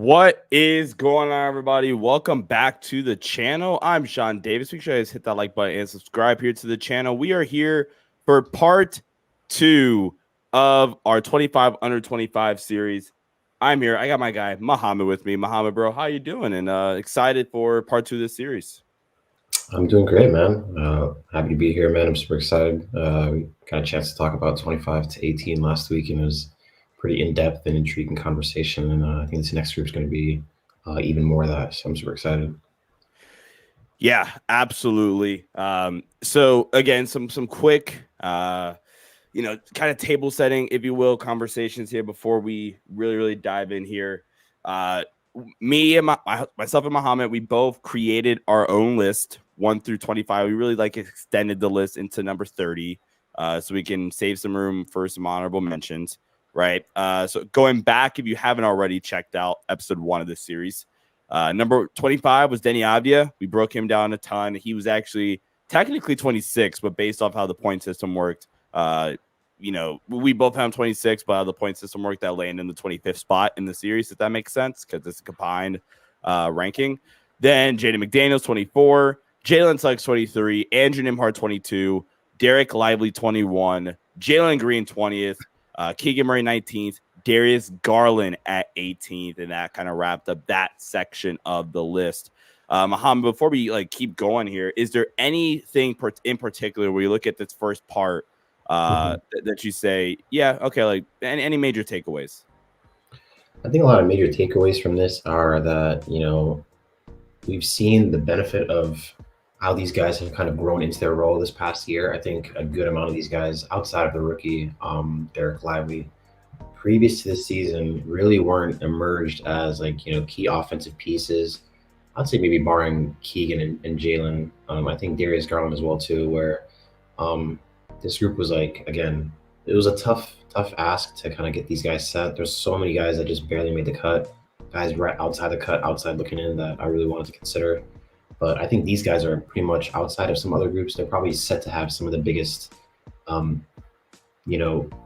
What is going on, everybody? Welcome back to the channel. I'm Sean Davis. Make sure you guys hit that like button and subscribe here to the channel. We are here for part 2 of our 25 under 25 series. I'm here. I got my guy Muhammad with me. Muhammad, bro, how you doing? And excited for part 2 of this series. I'm doing great, man. Happy to be here, man. I'm super excited. We got a chance to talk about 25 to 18 last week, and it was pretty in-depth and intriguing conversation. And I think this next group is going to be even more of that. So I'm super excited. Yeah, absolutely. So again, some quick kind of table setting, if you will, conversations here before we really dive in here. Me and myself and Muhammad, we both created our own list 1 through 25. We really extended the list into number 30, so we can save some room for some honorable mentions, right? So going back, if you haven't already checked out episode 1 of this series, number 25 was Deni Avdija. We broke him down a ton. He was actually technically 26, but based off how the point system worked, we both have 26, but how the point system worked, that landed in the 25th spot in the series, if that makes sense, because it's a combined ranking. Then Jaden McDaniels, 24, Jalen Suggs, 23, Andrew Nembhard, 22, Derek Lively, 21, Jalen Green, 20th, Keegan Murray, 19th, Darius Garland at 18th, and that kind of wrapped up that section of the list. Muhammad, before we keep going here, is there anything in particular where you look at this first part that you say, yeah, okay, any major takeaways? I think a lot of major takeaways from this are that, we've seen the benefit of how these guys have kind of grown into their role this past year. I think a good amount of these guys outside of the rookie, Derek Lively, previous to this season really weren't emerged as key offensive pieces. I'd say maybe barring Keegan and Jalen. I think Darius Garland as well too, where this group was again, it was a tough ask to kind of get these guys set. There's so many guys that just barely made the cut, guys right outside the cut, outside looking in, that I really wanted to consider. But I think these guys are pretty much outside of some other groups. They're probably set to have some of the biggest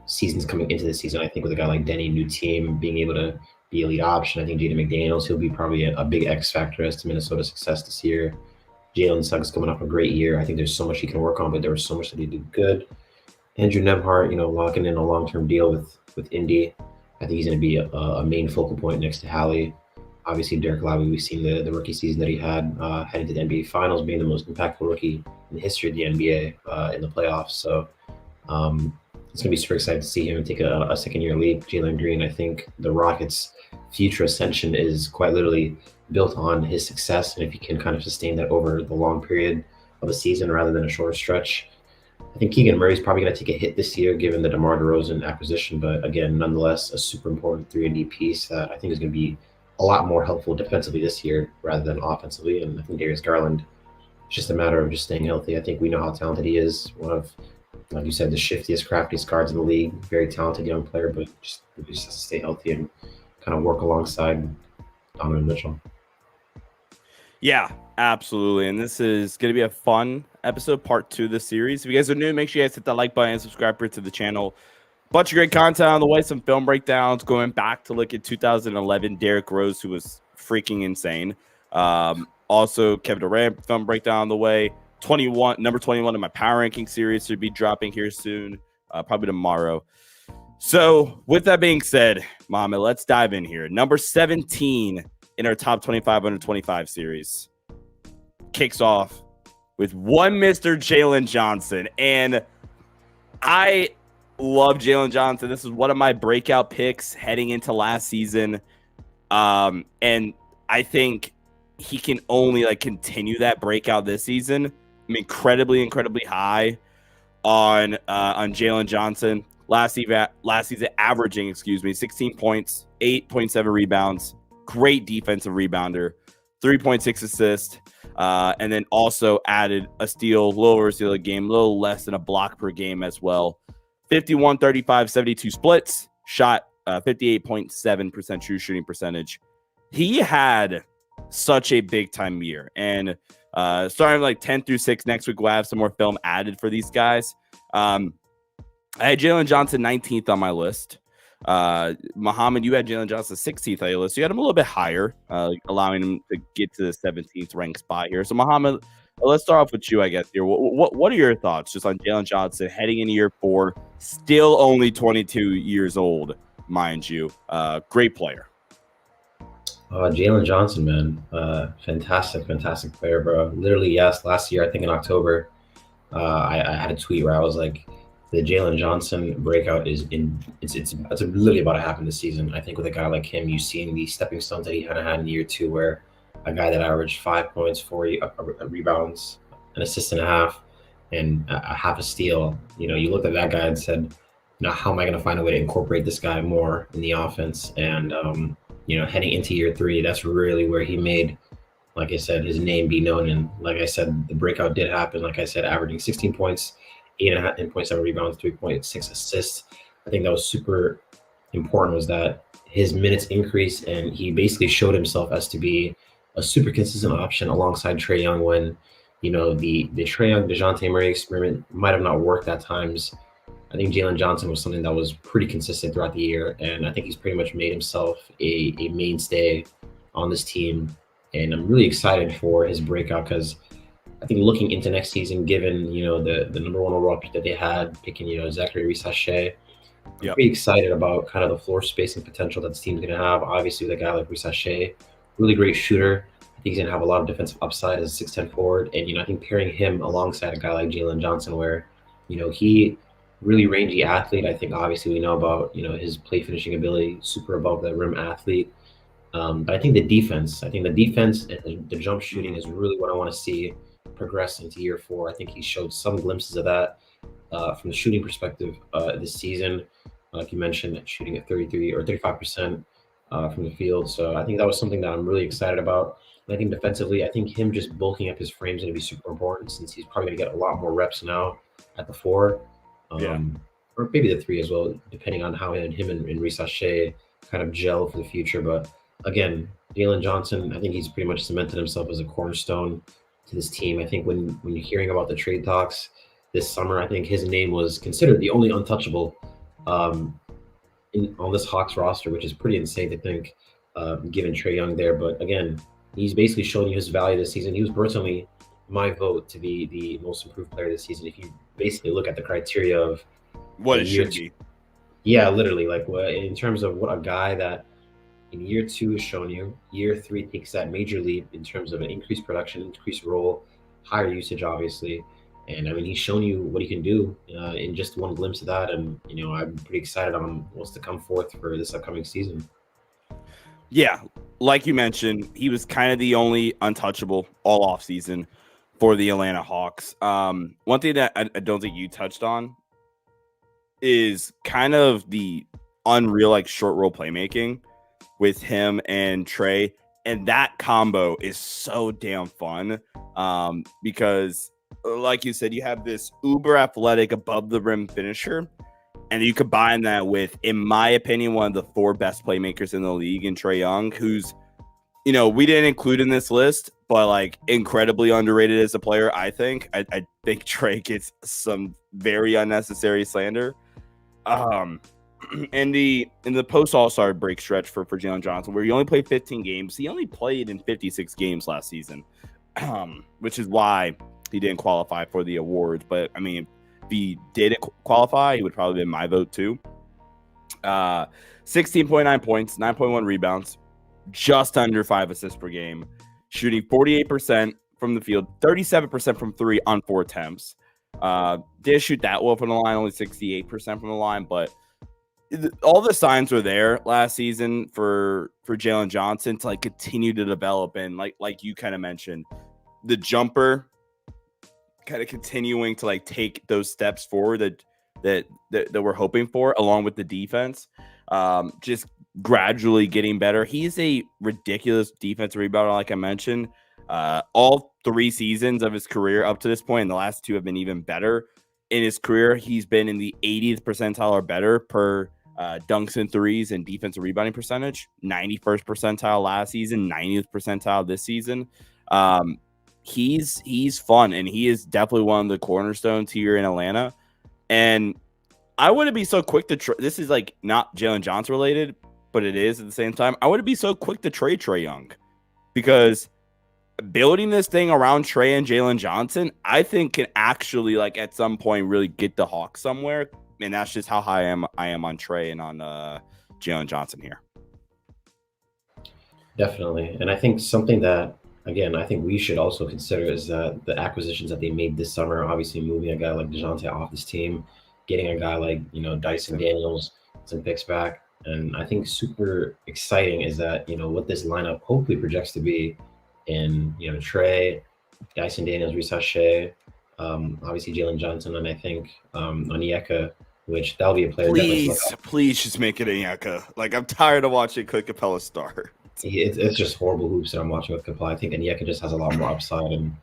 seasons coming into the season. I think with a guy like Deni, new team, being able to be a lead option. I think Jaden McDaniels, he'll be probably a big X factor as to Minnesota's success this year. Jalen Suggs coming off a great year. I think there's so much he can work on, but there was so much that he did good. Andrew Nembhard, locking in a long-term deal with Indy. I think he's going to be a main focal point next to Hallie. Obviously, Derek Lively, we've seen the rookie season that he had heading to the NBA Finals, being the most impactful rookie in the history of the NBA in the playoffs. So it's going to be super excited to see him take a second-year leap. Jalen Green, I think the Rockets' future ascension is quite literally built on his success, and if he can kind of sustain that over the long period of a season rather than a shorter stretch. I think Keegan Murray's probably going to take a hit this year given the DeMar DeRozan acquisition, but again, nonetheless, a super important 3-and-D piece that I think is going to be a lot more helpful defensively this year rather than offensively. And I think Darius Garland, it's just a matter of just staying healthy. I think we know how talented he is. One of, like you said, the shiftiest, craftiest guards in the league. Very talented young player, but just has to stay healthy and kind of work alongside Donovan Mitchell. Yeah, absolutely. And this is going to be a fun episode, part 2 of the series. If you guys are new, make sure you guys hit that like button and subscribe to the channel. Bunch of great content on the way, some film breakdowns, going back to look at 2011 Derrick Rose, who was freaking insane. Also, Kevin Durant film breakdown on the way. Number 21 in my power ranking series should be dropping here soon, probably tomorrow. So with that being said, Mohamed, let's dive in here. Number 17 in our top 25 under 25 series kicks off with one Mr. Jalen Johnson. And I love Jalen Johnson. This is one of my breakout picks heading into last season. And I think he can only continue that breakout this season. I'm incredibly high on Jalen Johnson. Last season averaging, 16 points, 8.7 rebounds, great defensive rebounder, 3.6 assists, and then also added a steal, a little over a steal a game, a little less than a block per game as well. 51, 35, 72 splits, shot 58.7% true shooting percentage. He had such a big time year, and starting 10 through 6 next week, we'll have some more film added for these guys. I had Jalen Johnson 19th on my list. Muhammad, you had Jalen Johnson 16th on your list. You had him a little bit higher, allowing him to get to the 17th ranked spot here. So, Muhammad, let's start off with you, I guess. Here, what are your thoughts just on Jalen Johnson heading into year 4? Still only 22 years old, mind you. Great player. Jalen Johnson, man, fantastic player, bro. Literally, yes. Last year, I think in October, I had a tweet where I was like, the Jalen Johnson breakout is it's literally about to happen this season. I think with a guy like him, you've seen the stepping stones that he kind of had in year 2, where a guy that averaged 5 points, 40 rebounds, an assist and a half, and a half a steal. You looked at that guy and said, how am I going to find a way to incorporate this guy more in the offense? And heading into year 3, that's really where he made, like I said, his name be known. And like I said, the breakout did happen. Like I said, averaging 16 points, 8.7 rebounds, 3.6 assists. I think that was super important, was that his minutes increased, and he basically showed himself as to be a super consistent option alongside Trae Young when, the Trae Young, DeJounte Murray experiment might have not worked at times. I think Jalen Johnson was something that was pretty consistent throughout the year, and I think he's pretty much made himself a mainstay on this team. And I'm really excited for his breakout, because I think looking into next season, given the number 1 overall pick that they had, picking Zachary Reese-Sachet, I'm pretty excited about kind of the floor spacing potential that this team's going to have. Obviously, with a guy like Reese-Sachet, really great shooter. I think he's going to have a lot of defensive upside as a 6'10" forward, and I think pairing him alongside a guy like Jalen Johnson, where he really rangy athlete. I think obviously we know about his play finishing ability, super above the rim athlete. But I think the defense and the jump shooting is really what I want to see progress into year 4. I think he showed some glimpses of that from the shooting perspective this season. Like you mentioned, shooting at 33 or 35% from the field. So I think that was something that I'm really excited about. And I think defensively, I think him just bulking up his frame is going to be super important, since he's probably going to get a lot more reps now at the 4. Or maybe the 3 as well, depending on how him and Reese-Sachet kind of gel for the future. But again, Jalen Johnson, I think he's pretty much cemented himself as a cornerstone to this team. I think when you're hearing about the trade talks this summer, I think his name was considered the only untouchable on this Hawks roster, which is pretty insane to think, given Trae Young there. But again, he's basically shown you his value this season. He was personally my vote to be the most improved player this season, if you basically look at the criteria of what it should be. Yeah, literally, like in terms of what a guy that in year 2 has shown you, year 3 takes that major leap in terms of an increased production, increased role, higher usage, obviously. And I mean, he's shown you what he can do in just one glimpse of that. And, I'm pretty excited on what's to come forth for this upcoming season. Yeah, like you mentioned, he was kind of the only untouchable all off season for the Atlanta Hawks. One thing that I don't think you touched on is kind of the unreal, like, short roll playmaking with him and Trae. And that combo is so damn fun because, like you said, you have this uber athletic above the rim finisher, and you combine that with, in my opinion, one of the 4 best playmakers in the league in Trae Young, who's, we didn't include in this list, but like incredibly underrated as a player. I think Trae gets some very unnecessary slander. In the post All-Star break stretch for Jalen Johnson, where he only played 15 games, he only played in 56 games last season, which is why he didn't qualify for the awards. But I mean, if he did qualify, he would probably be my vote too. 16.9 points, 9.1 rebounds, just under 5 assists per game, shooting 48% from the field, 37% from 3 on 4 attempts. Didn't shoot that well from the line, only 68% from the line, but all the signs were there last season for Jalen Johnson to like continue to develop, and like you kind of mentioned, the jumper kind of continuing to like take those steps forward that we're hoping for, along with the defense, just gradually getting better. He's a ridiculous defensive rebounder, like I mentioned. All 3 seasons of his career up to this point, and the last 2 have been even better. In his career, he's been in the 80th percentile or better per dunks and threes and defensive rebounding percentage. 91st percentile last season, 90th percentile this season. He's fun, and he is definitely one of the cornerstones here in Atlanta. And I wouldn't be so quick to this is like not Jalen Johnson related, but it is at the same time. I wouldn't be so quick to trade Trae Young because building this thing around Trae and Jalen Johnson, I think can actually like at some point really get the Hawks somewhere. And that's just how high I am on Trae and on Jalen Johnson here. Definitely. And I think something that, again, I think we should also consider is that the acquisitions that they made this summer, obviously moving a guy like DeJounte off this team, getting a guy like, Dyson Daniels, some picks back. And I think super exciting is that, what this lineup hopefully projects to be in, Trae, Dyson Daniels, Reese Shea, obviously Jalen Johnson, and I think Onyeka, which that'll be a player. Please just make it Onyeka. Like, I'm tired of watching Clint Capella start. It's just horrible hoops that I'm watching with Capella. I think Onyeka just has a lot more upside, and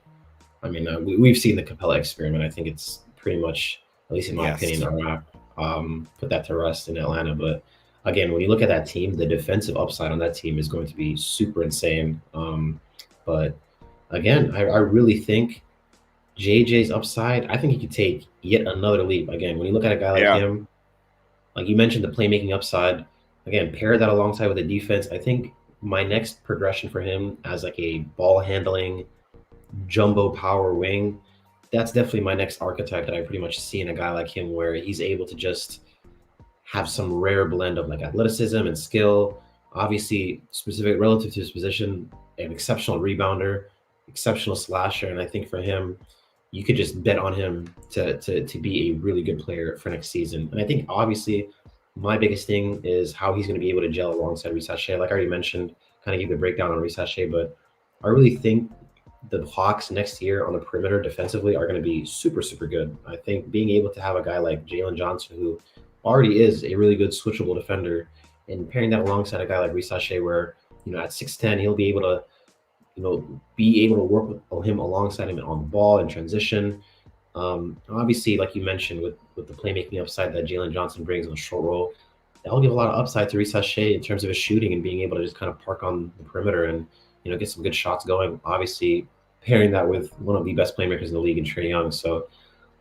I mean we've seen the Capella experiment. I think it's pretty much, at least in my opinion, a wrap. Put that to rest in Atlanta. But again, when you look at that team, the defensive upside on that team is going to be super insane. But again, I really think JJ's upside, I think he could take yet another leap. Again, when you look at a guy like him, like you mentioned, the playmaking upside, again, pair that alongside with the defense, I think my next progression for him as like a ball handling jumbo power wing, that's definitely my next archetype that I pretty much see in a guy like him, where he's able to just have some rare blend of like athleticism and skill, obviously specific relative to his position, an exceptional rebounder, exceptional slasher. And I think for him, you could just bet on him to be a really good player for next season. And I think obviously my biggest thing is how he's going to be able to gel alongside Reese Shea. Like I already mentioned, kind of give the breakdown on Reese Shea, but I really think the Hawks next year on the perimeter defensively are going to be super, super good. I think being able to have a guy like Jalen Johnson, who already is a really good switchable defender, and pairing that alongside a guy like Reese Shea, where, at 6'10", he'll be able to, work with him alongside him on the ball and transition. Obviously, like you mentioned, with the playmaking upside that Jalen Johnson brings on the short roll, that'll give a lot of upside to Reese Shea in terms of his shooting and being able to just kind of park on the perimeter and, get some good shots going. Obviously, pairing that with one of the best playmakers in the league in Trae Young. So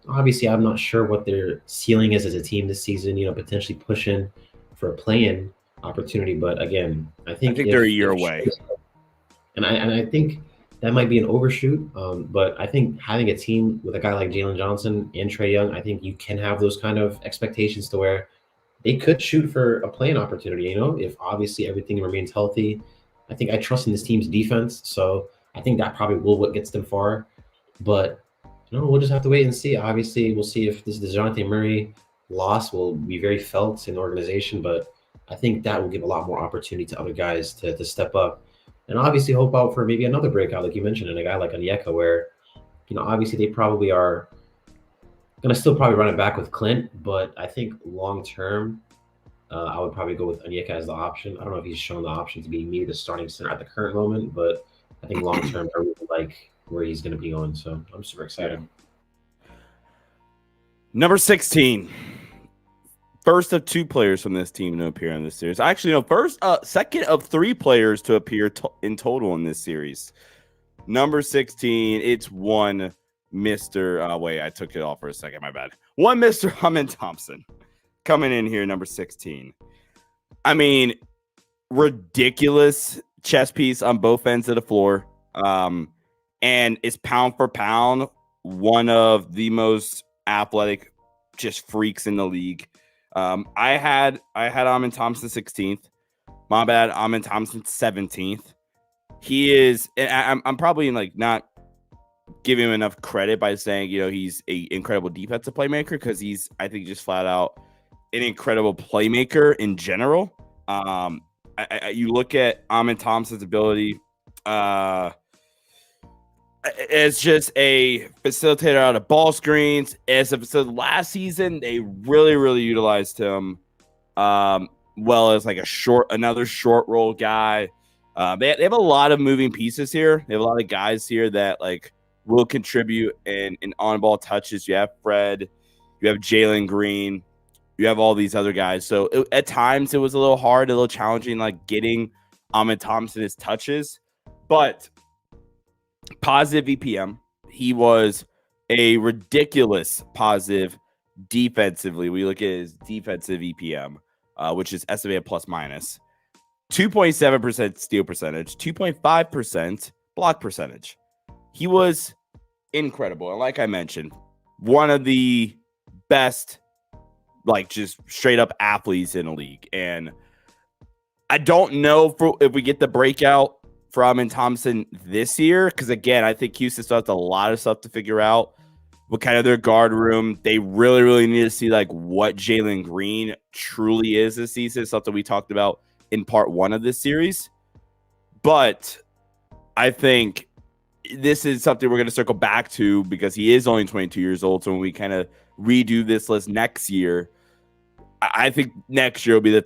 obviously, I'm not sure what their ceiling is as a team this season, potentially pushing for a play-in opportunity. But again, I think they're a year away. And I think that might be an overshoot. But I think having a team with a guy like Jalen Johnson and Trae Young, I think you can have those kind of expectations to where they could shoot for a play-in opportunity, if obviously everything remains healthy. I think I trust in this team's defense. So I think that probably will what gets them far. But we'll just have to wait and see. Obviously, we'll see if this DeJounte Murray loss will be very felt in the organization, but I think that will give a lot more opportunity to other guys to step up. And obviously hope out for maybe another breakout, like you mentioned, and a guy like Onyeka, where, obviously they probably are going to still probably run it back with Clint, but I think long-term, I would probably go with Onyeka as the option. I don't know if he's shown the option to be maybe the starting center at the current moment, but I think long-term, I really like where he's going to be going. So I'm super excited. Number 16. First of two players from this team to appear in this series. Actually, no, second of three players to appear in total in this series. Number 16, it's one Mr. Wait, I took it off for a second. My bad. One Mr. Amen Thompson coming in here, number 16. I mean, ridiculous chess piece on both ends of the floor. And it's pound for pound one of the most athletic just freaks in the league. I had Amen Thompson 16th. My bad, Amen Thompson 17th. He is, and I'm probably not giving him enough credit by saying, he's an incredible defensive playmaker, because he's, I think, just flat out an incredible playmaker in general. You look at Amen Thompson's ability, it's just a facilitator out of ball screens. So last season, they really, really utilized him well as like another short roll guy. They have a lot of moving pieces here. They have a lot of guys here that will contribute in on-ball touches. You have Fred, you have Jalen Green, you have all these other guys. So at times it was a little hard, a little challenging, getting Amen Thompson his touches, but positive EPM. He was a ridiculous positive defensively, we look at his defensive EPM, which is estimated plus minus 2.7% steal percentage, 2.5% block percentage. He was incredible. And like I mentioned, one of the best, like just straight up athletes in the league. And I don't know if we get the breakout for Amin Thompson this year, because again, I think Houston still has a lot of stuff to figure out. What kind of their guard room? They really, really need to see like what Jalen Green truly is this season. Something we talked about in part 1 of this series. But I think this is something we're going to circle back to because he is only 22 years old. So when we kind of redo this list next year, I think next year will be the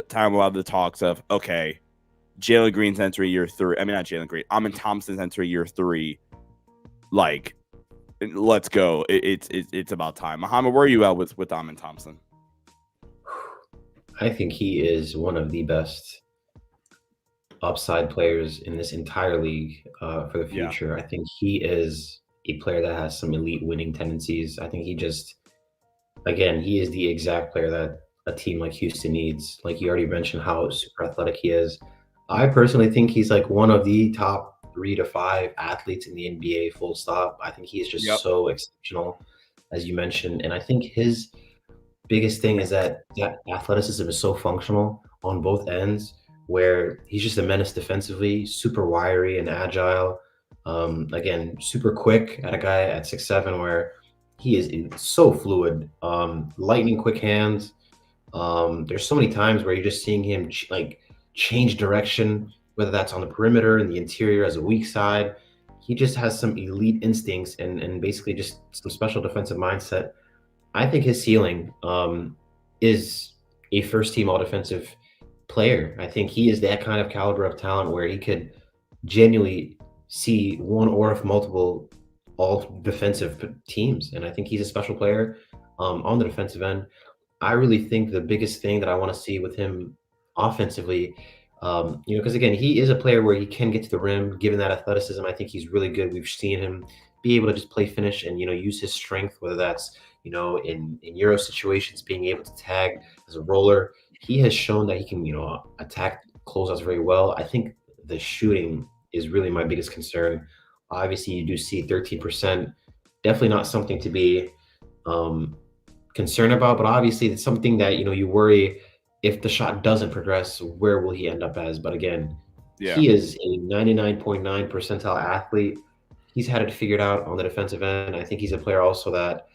time we'll have the talks of, okay, Jalen Green's entering year 3. I mean, not Jalen Green. Amin Thompson's entering year 3. Like, let's go. It's about time. Muhammad, where are you at with Amin Thompson? I think he is one of the best upside players in this entire league for the future. Yeah. I think he is a player that has some elite winning tendencies. I think he is the exact player that a team like Houston needs. Like you already mentioned how super athletic he is. I personally think he's like one of the top 3 to 5 athletes in the NBA, full stop. I think he is just so exceptional, as you mentioned. And I think his biggest thing is that athleticism is so functional on both ends, where he's just a menace defensively, super wiry and agile. Again, super quick at a guy at 6'7", where he is so fluid, lightning quick hands. There's so many times where you're just seeing him change direction, whether that's on the perimeter, in the interior as a weak side. He just has some elite instincts and basically just some special defensive mindset. I think his ceiling is a first-team all-defensive player. I think he is that kind of caliber of talent where he could genuinely see one or if multiple all-defensive teams. And I think he's a special player on the defensive end. I really think the biggest thing that I want to see with him offensively, because again, he is a player where he can get to the rim, given that athleticism. I think he's really good. We've seen him be able to just play finish and, use his strength, whether that's, in Euro situations, being able to tag as a roller. He has shown that he can, attack closeouts very well. I think the shooting is really my biggest concern. Obviously, you do see 13%, definitely not something to be concerned about, but obviously it's something that, you worry if the shot doesn't progress, where will he end up as? But again, he is a 99.9 percentile athlete. He's had it figured out on the defensive end. I think he's a player also that,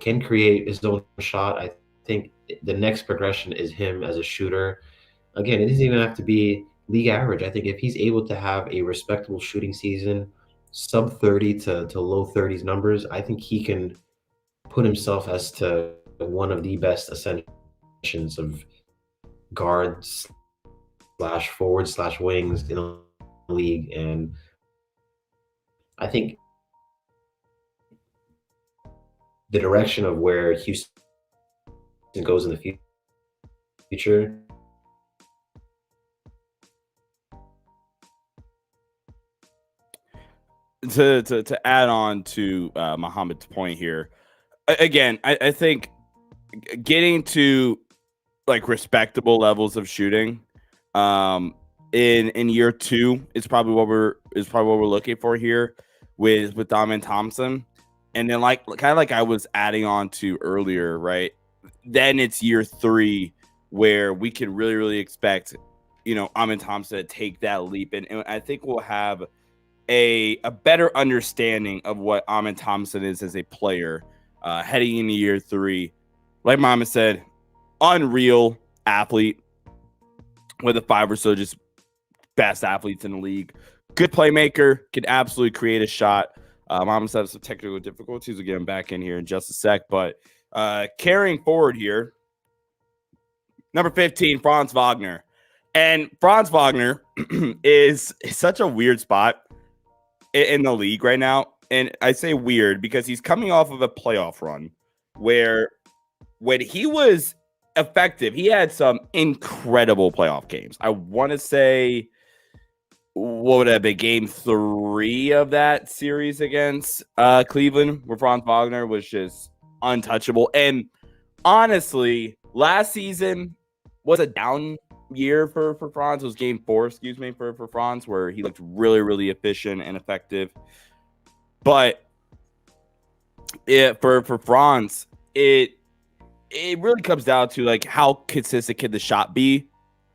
can create his own shot. I think the next progression is him as a shooter. Again, it doesn't even have to be league average. I think if he's able to have a respectable shooting season, sub 30 to low 30s numbers, I think he can put himself as to one of the best ascensions of guards / forward / wings in the league. And I think the direction of where Houston goes in the future, to add on to Muhammad's point here, again, I think getting to like respectable levels of shooting in year 2 is probably what we're looking for here with Amin Thompson. And then kind of like I was adding on to earlier, right? Then it's year 3 where we can really, really expect, Amin Thompson to take that leap. And I think we'll have a better understanding of what Amin Thompson is as a player heading into year 3. Like Mama said, unreal athlete, with a 5 or so just best athletes in the league. Good playmaker, could absolutely create a shot. Mama said some technical difficulties. We'll get him back in here in just a sec. But carrying forward here, number 15, Franz Wagner. And Franz Wagner is such a weird spot in the league right now. And I say weird because he's coming off of a playoff run where when he was effective, he had some incredible playoff games. I want to say, what would have been game 3 of that series against Cleveland, where Franz Wagner was just untouchable. And honestly, last season was a down year for Franz. It was game 4, excuse me, for Franz, where he looked really, really efficient and effective. But for Franz, it really comes down to like how consistent can the shot be?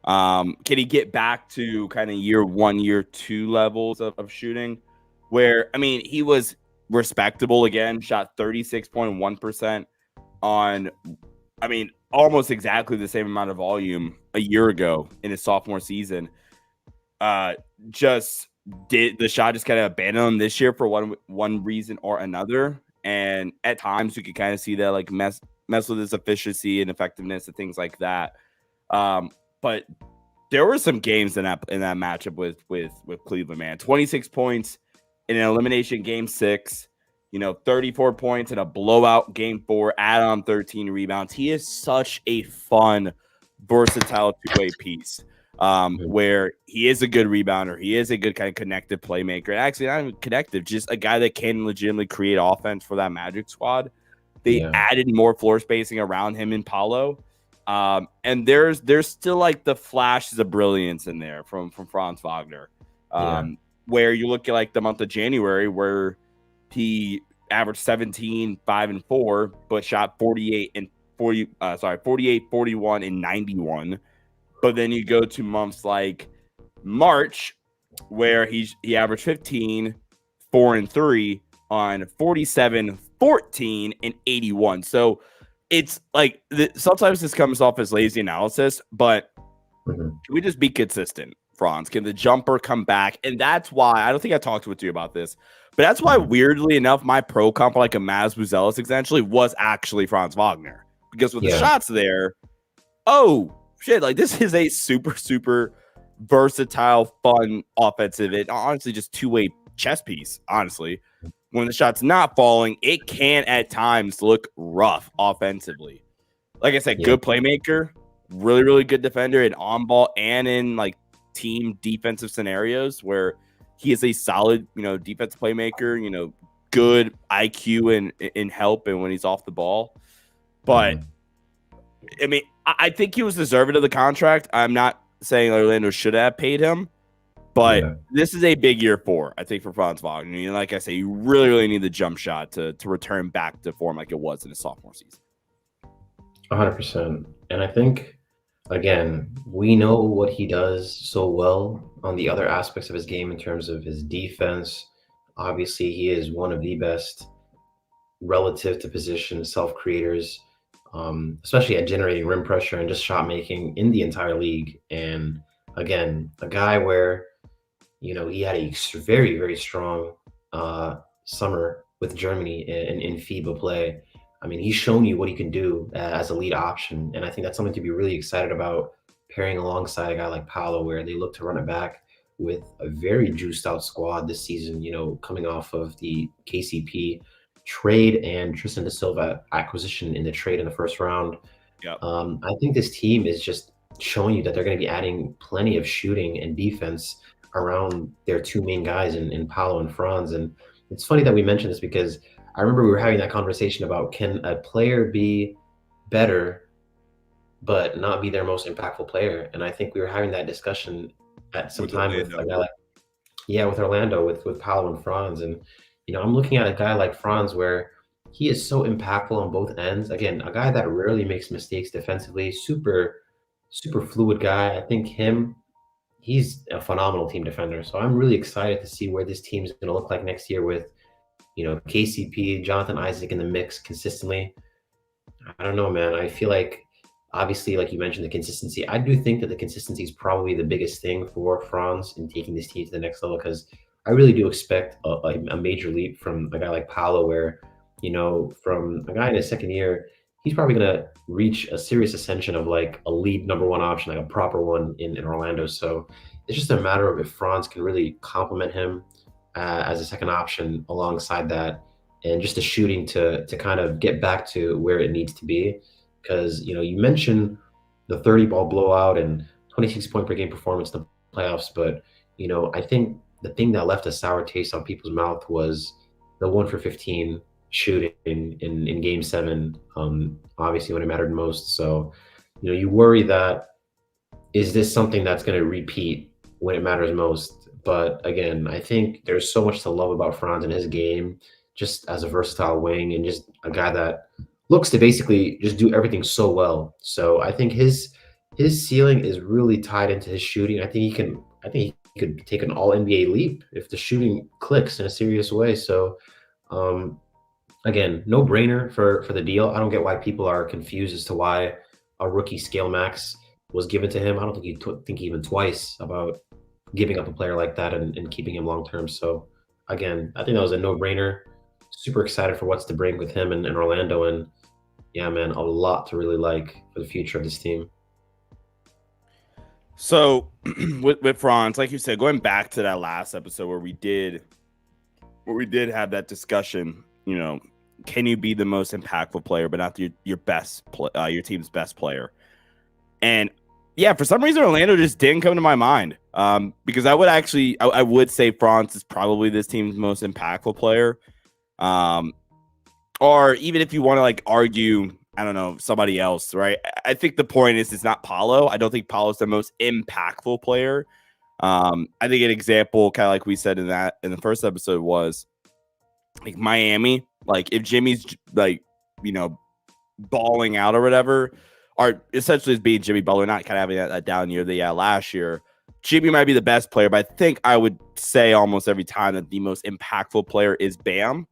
Can he get back to kind of year 1, year 2 levels of shooting? Where I mean, he was respectable again, shot 36.1% on, I mean, almost exactly the same amount of volume a year ago in his sophomore season. Just did the shot just kind of abandon him this year for one reason or another. And at times you could kind of see that like mess with his efficiency and effectiveness and things like that. But there were some games in that matchup with Cleveland, man. 26 points in an elimination game 6, 34 points in a blowout game 4, add on 13 rebounds. He is such a fun, versatile two-way piece. Where he is a good rebounder, he is a good kind of connective playmaker. And actually, not even connective, just a guy that can legitimately create offense for that Magic squad. They added more floor spacing around him and Paolo. And there's still like the flashes of brilliance in there from Franz Wagner. Where you look at like the month of January where he averaged 17, 5, and 4, but shot 48, 41, and 91. But then you go to months like March where he averaged 15, 4, and 3 on 47, 14, and 81. So it's like sometimes this comes off as lazy analysis, but can we just be consistent, Franz? Can the jumper come back? And that's why I don't think I talked with you about this, but that's why weirdly enough, my pro comp like a Maz Buzelis essentially was actually Franz Wagner, because with the shots there, oh shit, like this is a super, super versatile, fun offensive, and honestly just two-way chess piece, honestly. When the shot's not falling, it can at times look rough offensively. Like I said, good playmaker, really, really good defender in on ball and in like team defensive scenarios where he is a solid, defensive playmaker, good IQ and help and when he's off the ball. But I mean, I think he was deserving of the contract. I'm not saying Orlando should have paid him, but this is a big year 4, I think, for Franz Wagner. Like I say, you really, really need the jump shot to return back to form like it was in his sophomore season. 100%. And I think, again, we know what he does so well on the other aspects of his game in terms of his defense. Obviously, he is one of the best relative to position self-creators, especially at generating rim pressure and just shot making in the entire league. And again, a guy where, he had a very, very strong summer with Germany in FIBA play. I mean, he's shown you what he can do as a lead option. And I think that's something to be really excited about pairing alongside a guy like Paolo, where they look to run it back with a very juiced out squad this season, coming off of the KCP trade and Tristan da Silva acquisition in the trade in the first round. I think this team is just showing you that they're going to be adding plenty of shooting and defense around their two main guys in Paolo and Franz. And it's funny that we mentioned this because I remember we were having that conversation about, can a player be better but not be their most impactful player? And I think we were having that discussion at some time with a guy like, with Orlando, with Paolo and Franz. And I'm looking at a guy like Franz where he is so impactful on both ends. Again, a guy that rarely makes mistakes defensively, super, super fluid guy. I think he's a phenomenal team defender. So I'm really excited to see where this team is going to look like next year with, KCP, Jonathan Isaac in the mix consistently. I don't know, man. I feel like, obviously, like you mentioned, the consistency. I do think that the consistency is probably the biggest thing for Franz in taking this team to the next level, because I really do expect a major leap from a guy like Paolo, where, from a guy in his second year, he's probably going to reach a serious ascension of like a lead number 1 option, like a proper one in Orlando. So it's just a matter of if Franz can really complement him as a second option alongside that, and just the shooting to kind of get back to where it needs to be. Because, you mentioned the 30 ball blowout and 26 point per game performance in the playoffs, but, I think the thing that left a sour taste on people's mouth was the 1 for 15 shooting in in Game 7, obviously when it mattered most. So, you worry that, is this something that's going to repeat when it matters most? But again, I think there's so much to love about Franz and his game, just as a versatile wing and just a guy that looks to basically just do everything so well. So I think his ceiling is really tied into his shooting. I think he could take an all NBA leap if the shooting clicks in a serious way. So um, again, no brainer for the deal. I don't get why people are confused as to why a rookie scale max was given to him. I don't think he think even twice about giving up a player like that and keeping him long term. So again, I think that was a no brainer. Super excited for what's to bring with him and Orlando. And yeah, man, a lot to really like for the future of this team. So with Franz, like you said, going back to that last episode where we did have that discussion, can you be the most impactful player, but not your best, your team's best player? And yeah, for some reason, Orlando just didn't come to my mind. Because I would say Franz is probably this team's most impactful player. Or even if you want to like argue, I don't know, somebody else, right? I think the point is it's not Paolo. I don't think Paolo's the most impactful player. I think an example, kind of like we said in the first episode, was like Miami. Like if Jimmy's like, balling out or whatever, or essentially is being Jimmy Butler, not kind of having that down year that last year. Jimmy might be the best player, but I think I would say almost every time that the most impactful player is Bam.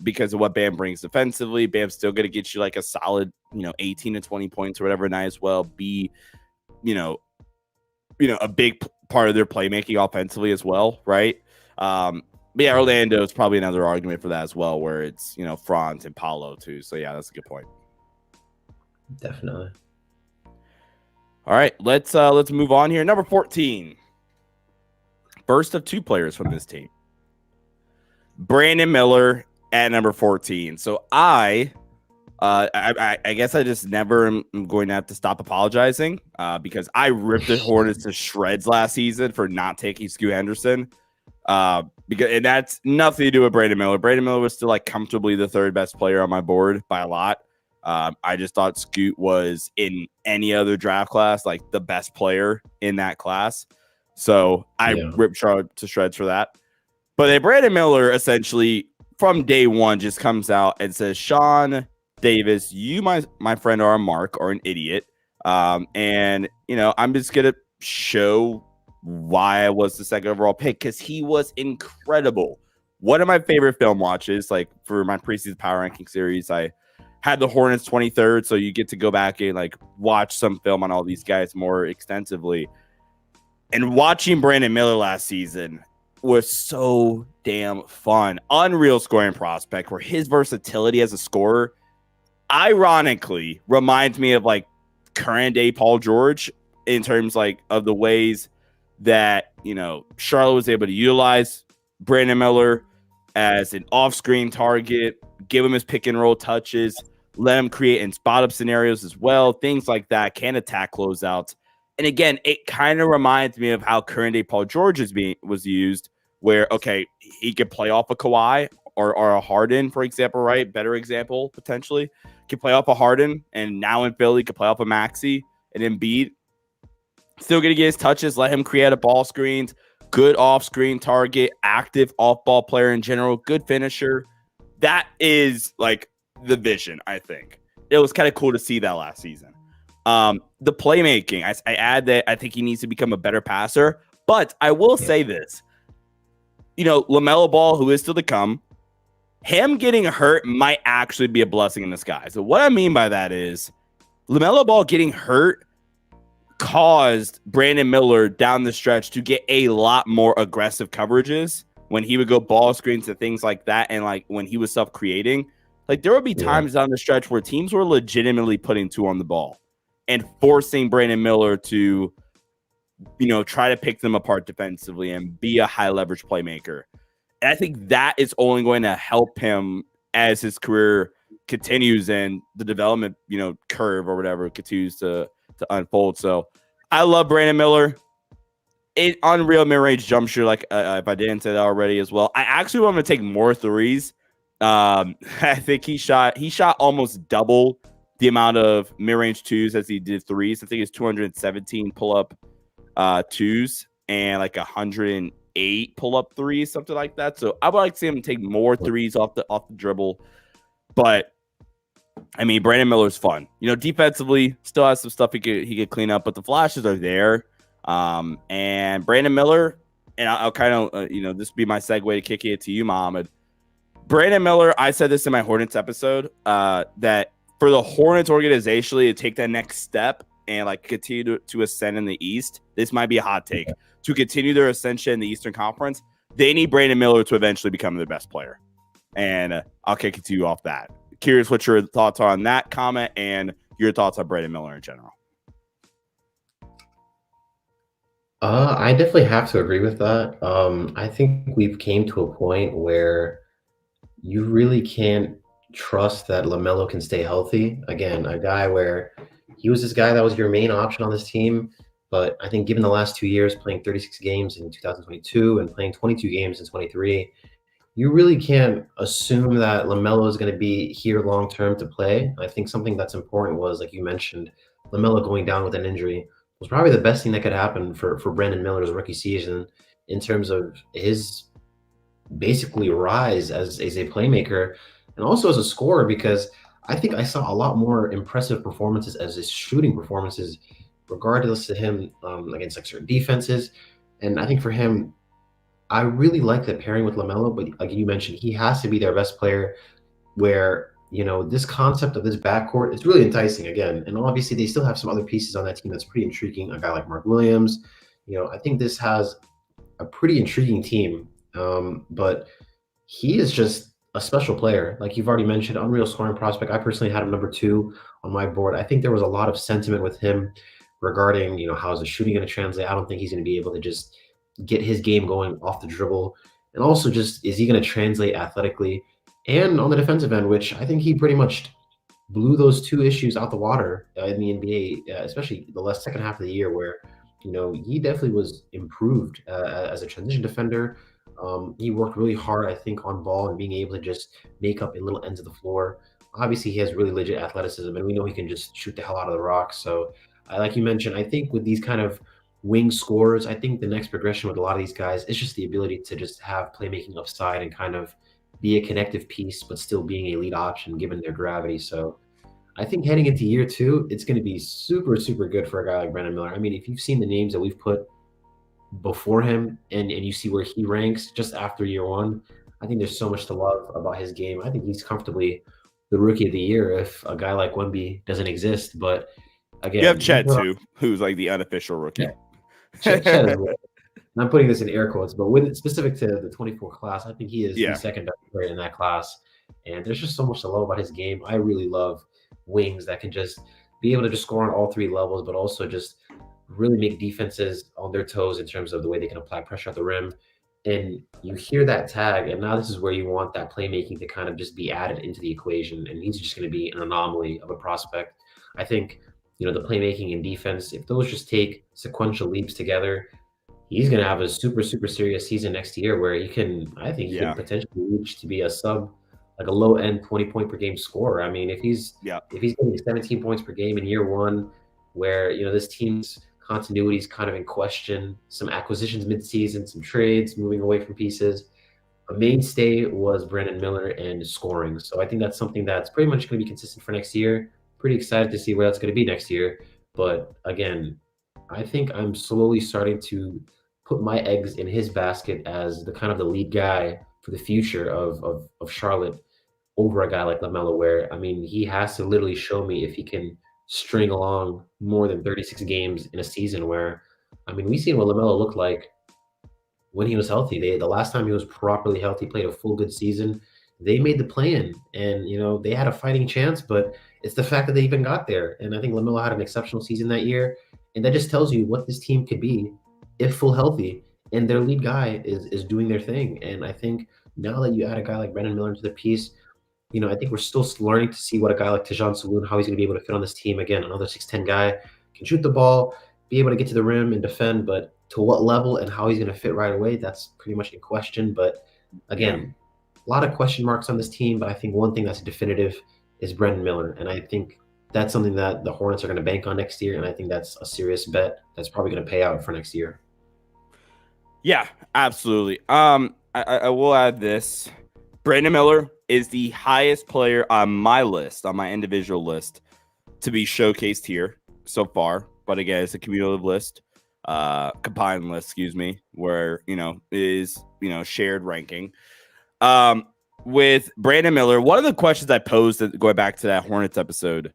Because of what Bam brings defensively. Bam's still going to get you like a solid, 18 to 20 points or whatever a night as well. Be, a big part of their playmaking offensively as well, right? But yeah, Orlando is probably another argument for that as well, where it's, Franz and Paolo too. So yeah, that's a good point. Definitely. All right, let's move on here. Number 14. First of two players from this team. Brandon Miller at number 14. So I guess I just never am going to have to stop apologizing because I ripped the Hornets to shreds last season for not taking Scoot Henderson. And that's nothing to do with Brandon Miller. Brandon Miller was still like comfortably the third best player on my board by a lot. I just thought Scoot was in any other draft class like the best player in that class. So I ripped Charlotte to shreds for that. But then Brandon Miller essentially from day one just comes out and says, Sean Davis, you, my friend, are a mark or an idiot. And, I'm just going to show why I was the second overall pick because he was incredible. One of my favorite film watches, like for my preseason power ranking series, I had the Hornets 23rd. So you get to go back and like watch some film on all these guys more extensively. And watching Brandon Miller last season was so damn fun. Unreal scoring prospect where his versatility as a scorer ironically reminds me of like current day Paul George in terms like of the ways that, Charlotte was able to utilize Brandon Miller as an off-screen target, give him his pick and roll touches, let him create and spot up scenarios as well. Things like that, can attack closeouts. And again, it kind of reminds me of how current day Paul George was used, where, okay, he could play off a Kawhi or a Harden, for example, right? Better example, potentially. Could play off a Harden, and now in Philly, could play off a Maxey and Embiid. Still going to get his touches, let him create a ball screens, good off-screen target, active off-ball player in general, good finisher. That is like the vision, I think. It was kind of cool to see that last season. The playmaking, I add that I think he needs to become a better passer, but I will say this. LaMelo Ball, who is still to come, him getting hurt might actually be a blessing in disguise. So what I mean by that is LaMelo Ball getting hurt caused Brandon Miller down the stretch to get a lot more aggressive coverages when he would go ball screens and things like that. And like when he was self-creating, like there would be times down the stretch where teams were legitimately putting two on the ball and forcing Brandon Miller to, try to pick them apart defensively and be a high leverage playmaker. And I think that is only going to help him as his career continues and the development, curve or whatever continues to unfold. So I love Brandon Miller. Unreal mid-range jump shooter, like if I didn't say that already as well. I actually want him to take more threes I think he shot almost double the amount of mid-range twos as he did threes. I think it's 217 pull-up twos and like 108 pull-up threes, something like that. So I would like to see him take more threes off the dribble. But I mean, Brandon Miller's fun. Defensively, still has some stuff he could clean up, but the flashes are there. And Brandon Miller, and I'll kind of this would be my segue to kicking it to you, Mohammed. Brandon Miller, I said this in my Hornets episode, that for the Hornets organizationally to take that next step and like continue to ascend in the East, this might be a hot take. To continue their ascension in the Eastern Conference, they need Brandon Miller to eventually become their best player. And I'll kick it to you off that. Curious what your thoughts are on that comment and your thoughts on Brandon Miller in general. I definitely have to agree with that. I think we've came to a point where you really can't trust that LaMelo can stay healthy. Again, a guy where he was this guy that was your main option on this team. But I think given the last 2 years, playing 36 games in 2022 and playing 22 games in 23, you really can't assume that LaMelo is going to be here long-term to play. I think something that's important was, like you mentioned, LaMelo going down with an injury was probably the best thing that could happen for Brandon Miller's rookie season in terms of his basically rise as a playmaker and also as a scorer, because I think I saw a lot more impressive performances as his shooting performances, regardless to him against like certain defenses. And I think for him, I really like the pairing with LaMelo, but like you mentioned, he has to be their best player where, this concept of this backcourt is really enticing again. And obviously they still have some other pieces on that team that's pretty intriguing. A guy like Mark Williams, I think this has a pretty intriguing team. But he is just a special player. Like you've already mentioned, unreal scoring prospect. I personally had him number 2 on my board. I think there was a lot of sentiment with him regarding, how is the shooting going to translate? I don't think he's going to be able to just get his game going off the dribble. And also just, is he going to translate athletically and on the defensive end, which I think he pretty much blew those 2 issues out the water in the NBA, especially the last second half of the year where, he definitely was improved as a transition defender. He worked really hard, I think, on ball and being able to just make up in little ends of the floor. Obviously, he has really legit athleticism, and we know he can just shoot the hell out of the rock. So, like you mentioned, I think with these kind of wing scorers, I think the next progression with a lot of these guys is just the ability to just have playmaking upside and kind of be a connective piece, but still being a lead option given their gravity. So I think heading into year 2, it's going to be super, super good for a guy like Brandon Miller. I mean, if you've seen the names that we've put before him and you see where he ranks just after year 1, I think there's so much to love about his game. I think he's comfortably the rookie of the year if a guy like Wemby doesn't exist. But again, you have Chet too, who's like the unofficial rookie. Yeah. Chet I'm putting this in air quotes, but with it specific to the 24 class, I think he is the second best player in that class. And there's just so much to love about his game. I really love wings that can just be able to just score on all 3 levels, but also just really make defenses on their toes in terms of the way they can apply pressure at the rim. And you hear that tag, and now this is where you want that playmaking to kind of just be added into the equation. And he's just going to be an anomaly of a prospect. I think, the playmaking and defense, if those just take sequential leaps together, he's going to have a super, super serious season next year where he can potentially reach to be a low end 20-point per game scorer. I mean, if he's getting 17 points per game in year 1, where, this team's continuity is kind of in question, some acquisitions midseason, some trades, moving away from pieces, a mainstay was Brandon Miller and scoring. So I think that's something that's pretty much going to be consistent for next year. Pretty excited to see where that's going to be next year. But again, I think I'm slowly starting to put my eggs in his basket as the kind of the lead guy for the future of Charlotte over a guy like LaMelo, where, I mean, he has to literally show me if he can string along more than 36 games in a season where, I mean, we've seen what LaMelo looked like when he was healthy. The last time he was properly healthy, played a full good season, they made the play-in and, they had a fighting chance, but it's the fact that they even got there. And I think LaMelo had an exceptional season that year. And that just tells you what this team could be if full healthy, and their lead guy is doing their thing. And I think now that you add a guy like Brandon Miller into the piece, I think we're still learning to see what a guy like Tajon Saloon, how he's going to be able to fit on this team. Again, another 6'10" guy, can shoot the ball, be able to get to the rim and defend, but to what level and how he's going to fit right away, that's pretty much in question. But again, lot of question marks on this team, but I think one thing that's definitive is Brendan Miller. And I think that's something that the Hornets are going to bank on next year. And I think that's a serious bet that's probably going to pay out for next year. Yeah, absolutely. I will add this. Brandon Miller is the highest player on my list, on my individual list, to be showcased here so far. But again, it's a cumulative list, combined list, excuse me, where, is, shared ranking. With Brandon Miller, one of the questions I posed going back to that Hornets episode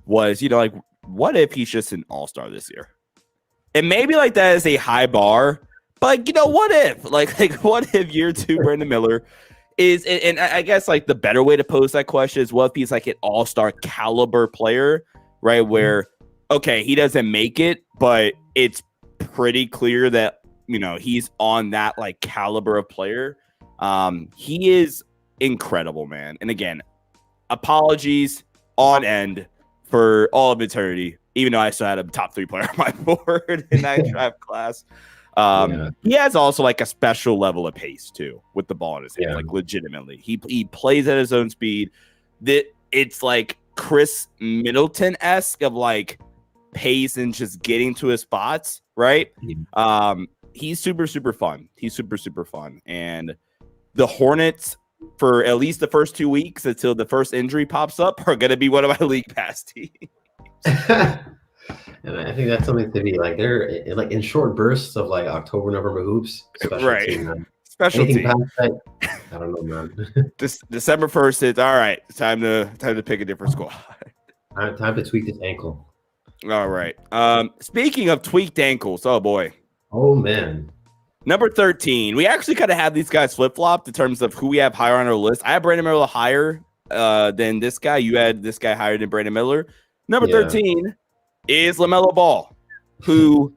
was, like, what if he's just an all-star this year? And maybe like that is a high bar, but what if? Like what if year 2 Brandon Miller is, and I guess like the better way to pose that question is, what if he's like an all-star caliber player, right? Where, okay, he doesn't make it, but it's pretty clear that, he's on that like caliber of player. He is incredible, man. And again, apologies on end for all of eternity, even though I still had a top 3 player on my board in that draft class. He has also like a special level of pace too with the ball in his hand, like legitimately. He plays at his own speed. It's like Chris Middleton-esque of like pace and just getting to his spots, right? He's super, super fun. He's super, super fun. And the Hornets, for at least the first 2 weeks until the first injury pops up, are going to be one of my league pass teams. And I think that's something to be like, they're like in short bursts of like October, November hoops. Right. Team, special team. That, I don't know, man. December 1st, it's all right. It's time to pick a different squad. Time to tweak this ankle. All right. Speaking of tweaked ankles, oh boy. Oh man. Number 13. We actually kind of have these guys flip-flopped in terms of who we have higher on our list. I have Brandon Miller higher than this guy. You had this guy higher than Brandon Miller. Number 13 is LaMelo Ball, who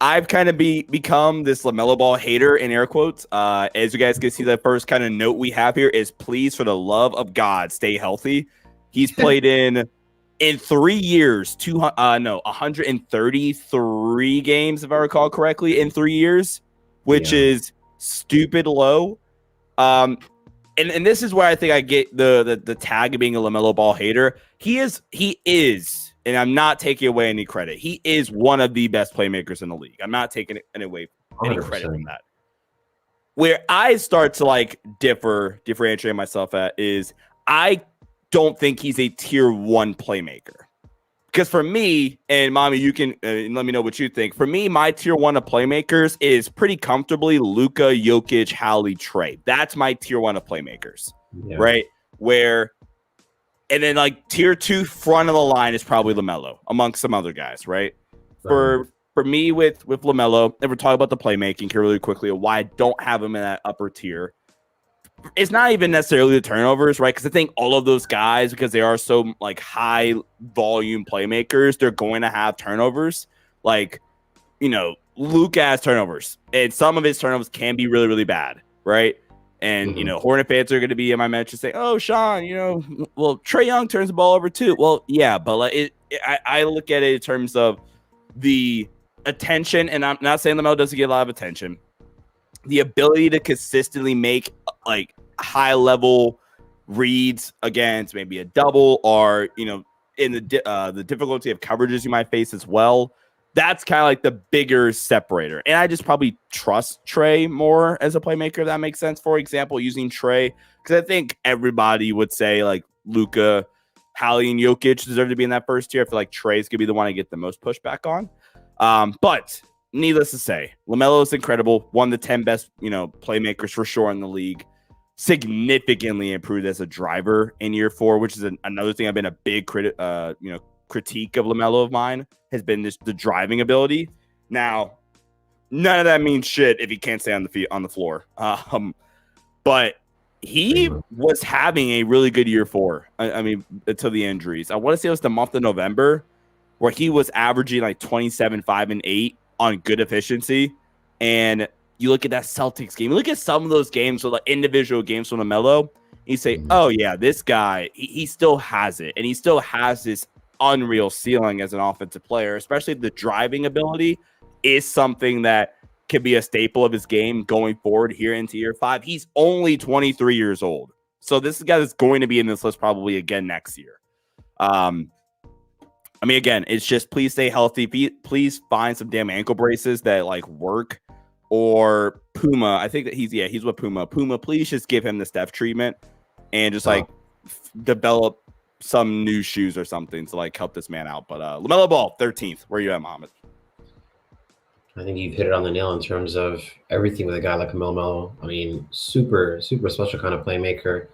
I've kind of become this LaMelo Ball hater in air quotes. As you guys can see, the first kind of note we have here is, please, for the love of God, stay healthy. He's played in 3 years, 133 games, if I recall correctly, in 3 years, which is stupid low. And this is where I think I get the tag of being a LaMelo Ball hater. He is, and I'm not taking away any credit, he is one of the best playmakers in the league. I'm not taking any credit from that. Where I start to like differentiate myself at is, I don't think he's a tier 1 playmaker. Because for me, and Mommy, you can let me know what you think. For me, my tier 1 of playmakers is pretty comfortably Luka, Jokic, Howley, Trey. That's my tier 1 of playmakers, right? And then like tier 2 front of the line is probably LaMelo, amongst some other guys, right? For me with LaMelo, and we're talking about the playmaking here really quickly, why I don't have him in that upper tier. It's not even necessarily the turnovers, right? Because I think all of those guys, because they are so like high volume playmakers, they're going to have turnovers. Like, Luka has turnovers, and some of his turnovers can be really, really bad, right? And Hornet fans are going to be in my mention saying, "Oh, Sean, well, Trae Young turns the ball over too." Well, yeah, but like I look at it in terms of the attention, and I'm not saying LaMelo doesn't get a lot of attention. The ability to consistently make like high level reads against maybe a double, or in the difficulty of coverages you might face as well. That's kind of like the bigger separator. And I just probably trust Trey more as a playmaker, if that makes sense. For example, using Trey, because I think everybody would say like Luka, Howley, and Jokic deserve to be in that first tier. I feel like Trey's gonna be the one I get the most pushback on. But needless to say, LaMelo is incredible. One of the 10 best, playmakers for sure in the league. Significantly improved as a driver in year 4, which is another thing I've been a big critique of LaMelo of mine, has been the driving ability. Now, none of that means shit if he can't stay on the floor. But he was having a really good year 4. I mean, until the injuries. I want to say it was the month of November where he was averaging like 27, 5, and 8 on good efficiency. And you look at that Celtics game, you look at some of those games, with like individual games from LaMelo, you say, oh yeah, this guy, he still has it. And he still has this unreal ceiling as an offensive player, especially the driving ability is something that could be a staple of his game going forward here into year 5. He's only 23 years old. So this is a guy that's going to be in this list probably again next year. I mean, again, it's just please stay healthy. Please find some damn ankle braces that like work. Or Puma. I think that he's with Puma. Puma, please just give him the Steph treatment and just like develop some new shoes or something to like help this man out. But LaMelo Ball, 13th. Where are you at, Mohammed? I think you've hit it on the nail in terms of everything with a guy like LaMelo. I mean, super, super special kind of playmaker.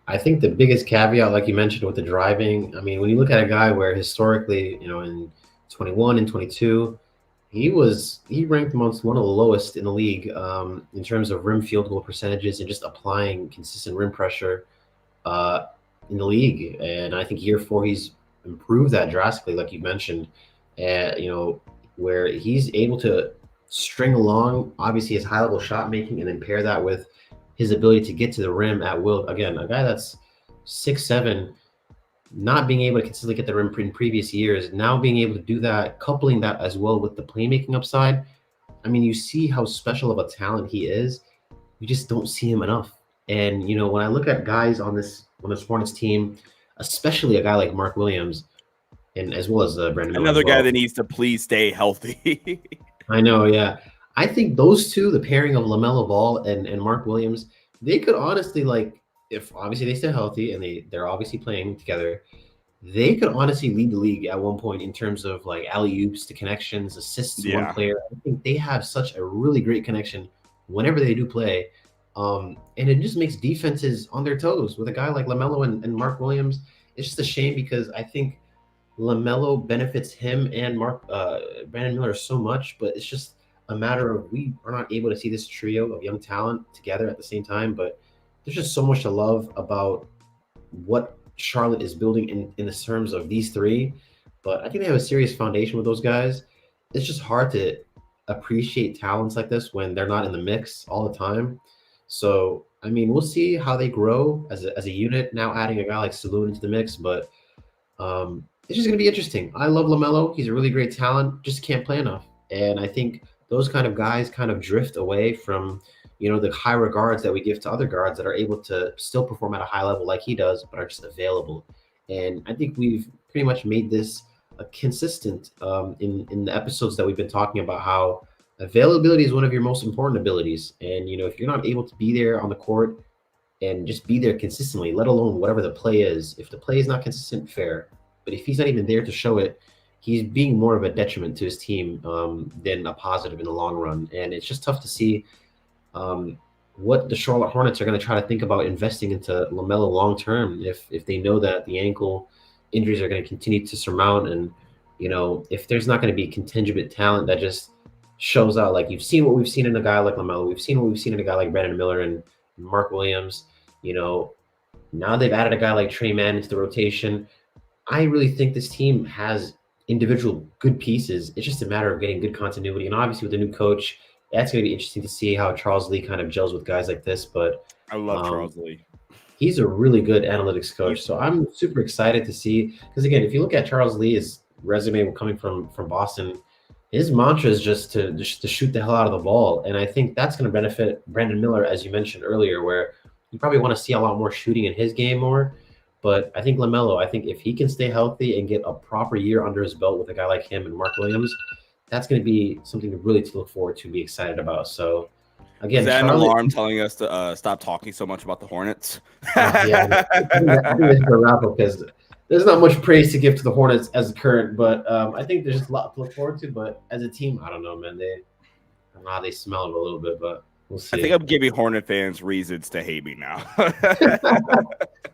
I think the biggest caveat, like you mentioned with the driving, I mean, when you look at a guy where historically, you know, in 21 and 22, he ranked amongst one of the lowest in the league in terms of rim field goal percentages and just applying consistent rim pressure in the league. And I think year 4, he's improved that drastically, like you mentioned, you know, where he's able to string along, obviously, his high-level shot making and then pair that with his ability to get to the rim at will. Again, a guy that's 6'7", not being able to consistently get the rim in previous years, now being able to do that, coupling that as well with the playmaking upside. I mean, you see how special of a talent he is. You just don't see him enough. And, you know, when I look at guys on this Hornets team, especially a guy like Mark Williams, and as well as Brandon Miller another guy that needs to please stay healthy. I know, yeah. I think those two, the pairing of LaMelo Ball and Mark Williams, they could honestly, like, if obviously they stay healthy and they're obviously playing together, they could honestly lead the league at one point in terms of like alley-oops to connections, assists to one player. I think they have such a really great connection whenever they do play. And it just makes defenses on their toes with a guy like LaMelo and Mark Williams. It's just a shame because I think LaMelo benefits him and Brandon Miller so much, but it's just a matter of we are not able to see this trio of young talent together at the same time. But there's just so much to love about what Charlotte is building in the terms of these three. But I think they have a serious foundation with those guys. It's just hard to appreciate talents like this when they're not in the mix all the time. So, I mean, we'll see how they grow as a unit, now adding a guy like Saloon into the mix. But it's just going to be interesting. I love LaMelo. He's a really great talent, just can't play enough. And I think those kind of guys kind of drift away from, you know, the high regards that we give to other guards that are able to still perform at a high level like he does, but are just available. And I think we've pretty much made this consistent in the episodes that we've been talking about how availability is one of your most important abilities. And, you know, if you're not able to be there on the court and just be there consistently, let alone whatever the play is, if the play is not consistent, fair. But if he's not even there to show it, he's being more of a detriment to his team than a positive in the long run. And it's just tough to see what the Charlotte Hornets are going to try to think about investing into LaMelo long term if they know that the ankle injuries are going to continue to surmount. And, you know, if there's not going to be contingent talent that just shows out, like you've seen what we've seen in a guy like LaMelo, we've seen what we've seen in a guy like Brandon Miller and Mark Williams, you know, now they've added a guy like Trey Mann into the rotation. I really think this team has individual good pieces. It's just a matter of getting good continuity. And obviously with the new coach, that's going to be interesting to see how Charles Lee kind of gels with guys like this. But I love Charles Lee. He's a really good analytics coach. So I'm super excited to see, because again, if you look at Charles Lee's resume coming from Boston, his mantra is just to shoot the hell out of the ball. And I think that's going to benefit Brandon Miller, as you mentioned earlier, where you probably want to see a lot more shooting in his game more. But I think LaMelo, I think if he can stay healthy and get a proper year under his belt with a guy like him and Mark Williams, that's going to be something to really look forward to, be excited about. So, again, is that an alarm telling us to stop talking so much about the Hornets? Yeah, I think this is a wrap up because there's not much praise to give to the Hornets as a current, but I think there's just a lot to look forward to. But as a team, I don't know, man. I don't know how they smell it a little bit, but we'll see. I think I'm giving Hornet fans reasons to hate me now.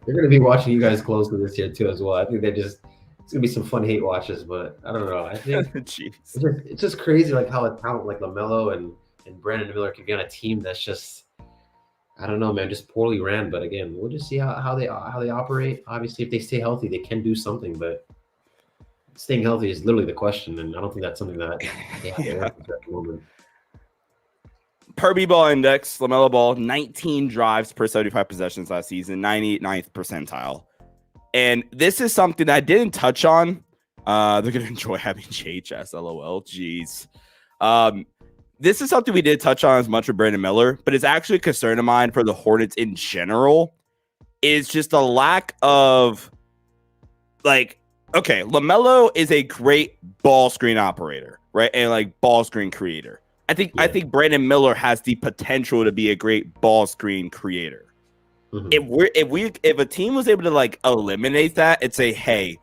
They're going to be watching you guys closely this year too, as well. I think it's going to be some fun hate watches, but I don't know. I think it's just crazy, like how a talent like LaMelo and Brandon Miller can be on a team that's just, I don't know, man, just poorly ran. But again, we'll just see how they operate. Obviously, if they stay healthy, they can do something, but staying healthy is literally the question, and I don't think that's something that they have to answer at the moment. Per B-ball index, LaMelo Ball, 19 drives per 75 possessions last season, 99th percentile. And this is something that I didn't touch on. They're going to enjoy having JHS, LOL. Jeez. this is something we did touch on as much with Brandon Miller, but it's actually a concern of mine for the Hornets in general. Is just a lack of like, okay, LaMelo is a great ball screen operator, right? And like ball screen creator. I think Brandon Miller has the potential to be a great ball screen creator. Mm-hmm. If a team was able to like eliminate that and say, hey,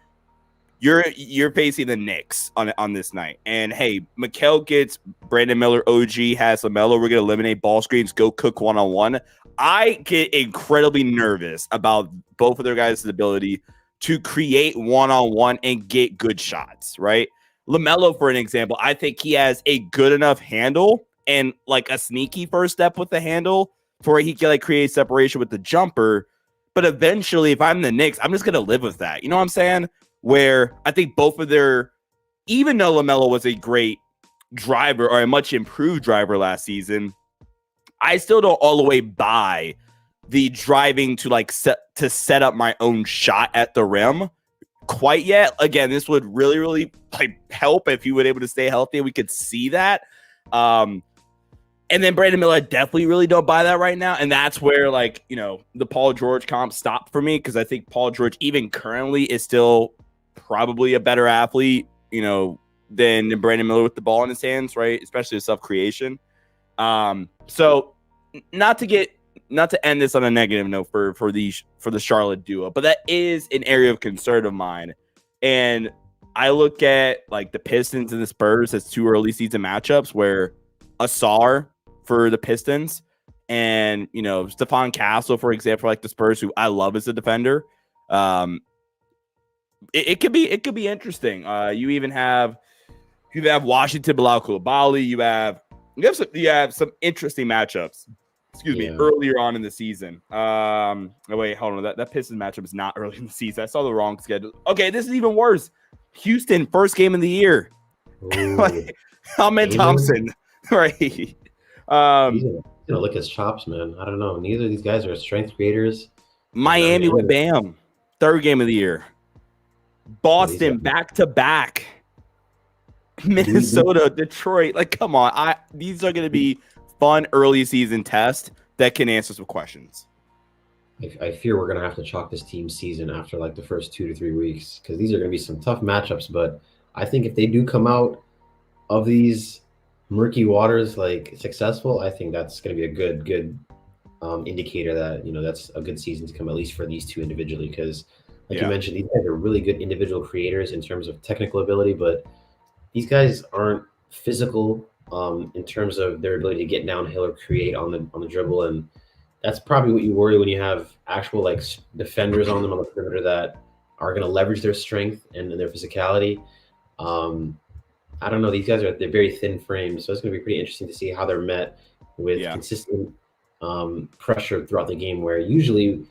you're facing the Knicks on this night, and hey, Mikal gets Brandon Miller, OG has LaMelo, we're gonna eliminate ball screens, go cook one-on-one. I get incredibly nervous about both of their guys' ability to create one-on-one and get good shots, right? LaMelo, for an example, I think he has a good enough handle and like a sneaky first step with the handle for where he can like create separation with the jumper. But eventually, if I'm the Knicks, I'm just gonna live with that. You know what I'm saying? Where I think both of their, even though LaMelo was a great driver or a much improved driver last season, I still don't all the way buy the driving to like set up my own shot at the rim quite yet. Again, this would really, really like help if he would able to stay healthy and we could see that. And then Brandon Miller, I definitely really don't buy that right now. And that's where like, you know, the Paul George comp stopped for me, because I think Paul George even currently is still probably a better athlete, you know, than Brandon Miller with the ball in his hands, right? Especially with self-creation. So not to end this on a negative note for the Charlotte duo, but that is an area of concern of mine. And I look at like the Pistons and the Spurs as two early season matchups where Asar for the Pistons and, you know, Stephon Castle, for example, like the Spurs, who I love as a defender. It could be interesting. You have Washington, Bilal Coulibaly. You have some interesting matchups. Excuse me, earlier on in the season. Oh wait, hold on. That Pistons matchup is not early in the season. I saw the wrong schedule. Okay, this is even worse. Houston, first game of the year. Like, Amen Thompson, right? He's gonna lick his chops, man. I don't know. Neither of these guys are strength creators. Miami with Bam, third game of the year. Boston back to back. Minnesota, Detroit. Like, come on. These are going to be fun early season tests that can answer some questions. I fear we're going to have to chalk this team season after like the first 2 to 3 weeks, because these are going to be some tough matchups. But I think if they do come out of these murky waters like successful, I think that's going to be a good indicator that, you know, that's a good season to come, at least for these two individually. Because like you mentioned, these guys are really good individual creators in terms of technical ability, but these guys aren't physical in terms of their ability to get downhill or create on the dribble. And that's probably what you worry when you have actual like defenders on them on the perimeter that are going to leverage their strength and their physicality. I don't know. These guys they're very thin frames, so it's going to be pretty interesting to see how they're met with consistent pressure throughout the game, where usually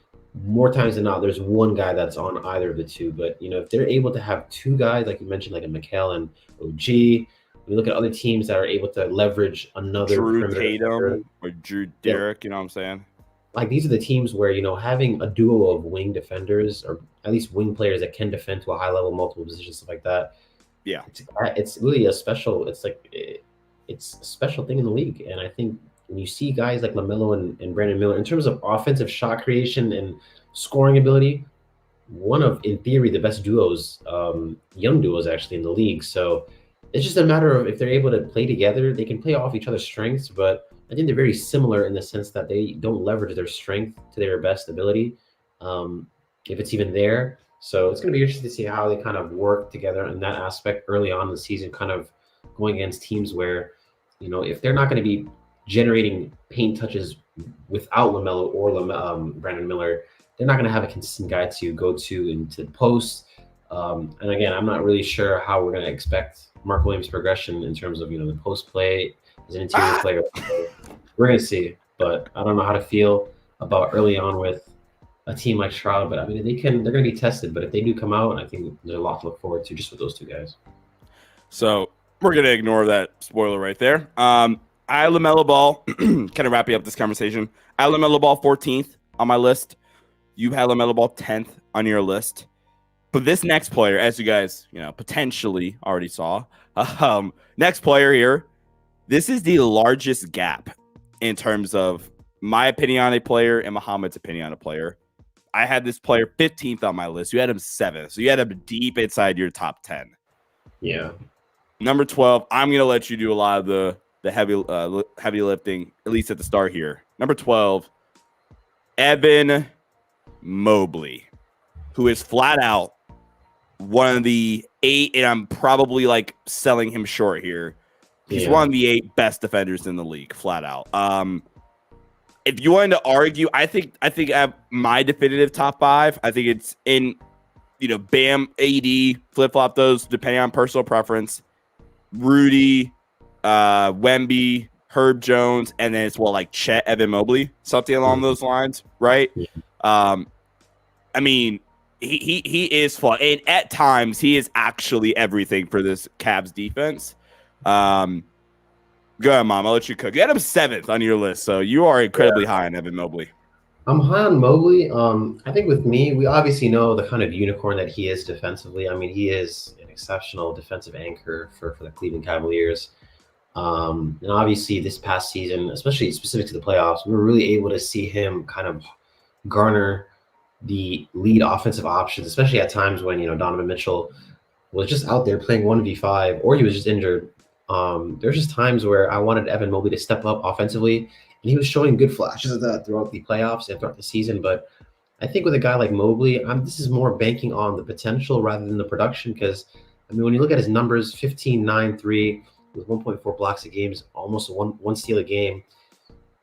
more times than not, there's one guy that's on either of the two. But, you know, if they're able to have two guys, like you mentioned, like a Mikal and OG, we look at other teams that are able to leverage another Drew Tatum or Drew Derrick, you know what I'm saying? Like, these are the teams where, you know, having a duo of wing defenders, or at least wing players that can defend to a high level, multiple positions, stuff like that. Yeah. It's really a special, it's a special thing in the league. And I think when you see guys like LaMelo and Brandon Miller, in terms of offensive shot creation and scoring ability, one of, in theory, the best duos, young duos actually in the league. So it's just a matter of if they're able to play together, they can play off each other's strengths, but I think they're very similar in the sense that they don't leverage their strength to their best ability, if it's even there. So it's going to be interesting to see how they kind of work together in that aspect early on in the season, kind of going against teams where, you know, if they're not going to be generating paint touches without LaMelo or Brandon Miller, they're not going to have a consistent guy to go to into the post. And again, I'm not really sure how we're going to expect Mark Williams' progression in terms of, you know, the post play as an interior player. We're going to see, but I don't know how to feel about early on with a team like Charlotte. But I mean, they're going to be tested. But if they do come out, I think there's a lot to look forward to just with those two guys. So we're going to ignore that spoiler right there. I LaMelo Ball, kind of wrapping up this conversation. I LaMelo Ball 14th on my list. You had LaMelo Ball 10th on your list. But this next player, as you guys, you know, potentially already saw, next player here, This is the largest gap in terms of my opinion on a player and Muhammad's opinion on a player. I had this player 15th on my list. You had him 7th. So you had him deep inside your top 10. Yeah. Number 12, I'm going to let you do a lot of the heavy lifting, at least at the start here. Number 12, Evan Mobley, who is flat out one of the 8, and I'm probably like selling him short here. He's one of the 8 best defenders in the league, flat out. If you wanted to argue, I think I have my definitive top 5. I think it's in, Bam, AD, flip flop those depending on personal preference. Rudy, Wemby, Herb Jones, and then it's like Chet, Evan Mobley, something along those lines, right? Yeah. I mean, he is fun, and at times he is actually everything for this Cavs defense. Go ahead, Mom. I'll let you cook. You had him 7th on your list, so you are incredibly high on Evan Mobley. I'm high on Mobley. I think with me, we obviously know the kind of unicorn that he is defensively. I mean, he is an exceptional defensive anchor for the Cleveland Cavaliers. And obviously this past season, especially specific to the playoffs, we were really able to see him kind of garner the lead offensive options, especially at times when, Donovan Mitchell was just out there playing 1v5 or he was just injured. There's just times where I wanted Evan Mobley to step up offensively, and he was showing good flashes of that throughout the playoffs and throughout the season. But I think with a guy like Mobley, this is more banking on the potential rather than the production, because, when you look at his numbers, 15, 9, 3, with 1.4 blocks a game, almost one steal a game.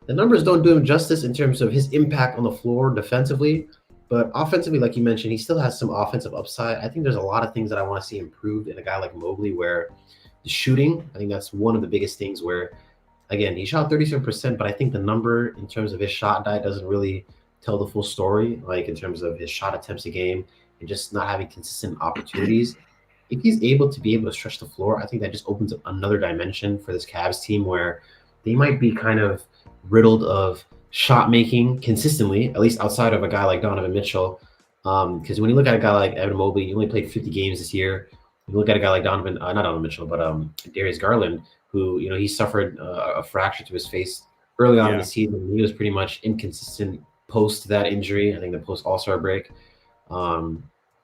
The numbers don't do him justice in terms of his impact on the floor defensively, but offensively, like you mentioned, he still has some offensive upside. I think there's a lot of things that I want to see improved in a guy like Mobley, where the shooting, I think that's one of the biggest things where, again, he shot 37%, but I think the number in terms of his shot diet doesn't really tell the full story, like in terms of his shot attempts a game and just not having consistent opportunities. If he's able to stretch the floor, I think that just opens up another dimension for this Cavs team where they might be kind of riddled of shot making consistently, at least outside of a guy like Donovan Mitchell. Because when you look at a guy like Evan Mobley, he only played 50 games this year. You look at a guy like not Donovan Mitchell, but Darius Garland, who, he suffered a fracture to his face early on in the season. He was pretty much inconsistent post that injury, I think the post All-Star break. And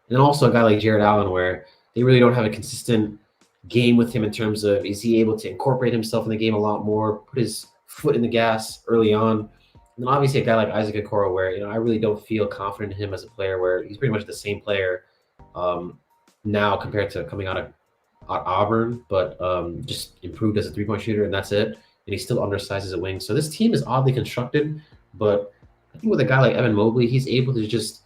then also a guy like Jared Allen, where they really don't have a consistent game with him in terms of, is he able to incorporate himself in the game a lot more, put his foot in the gas early on. And then obviously a guy like Isaac Okoro, where, I really don't feel confident in him as a player, where he's pretty much the same player now compared to coming out of Auburn, but just improved as a three-point shooter, and that's it. And he's still undersized as a wing. So this team is oddly constructed, but I think with a guy like Evan Mobley, he's able to just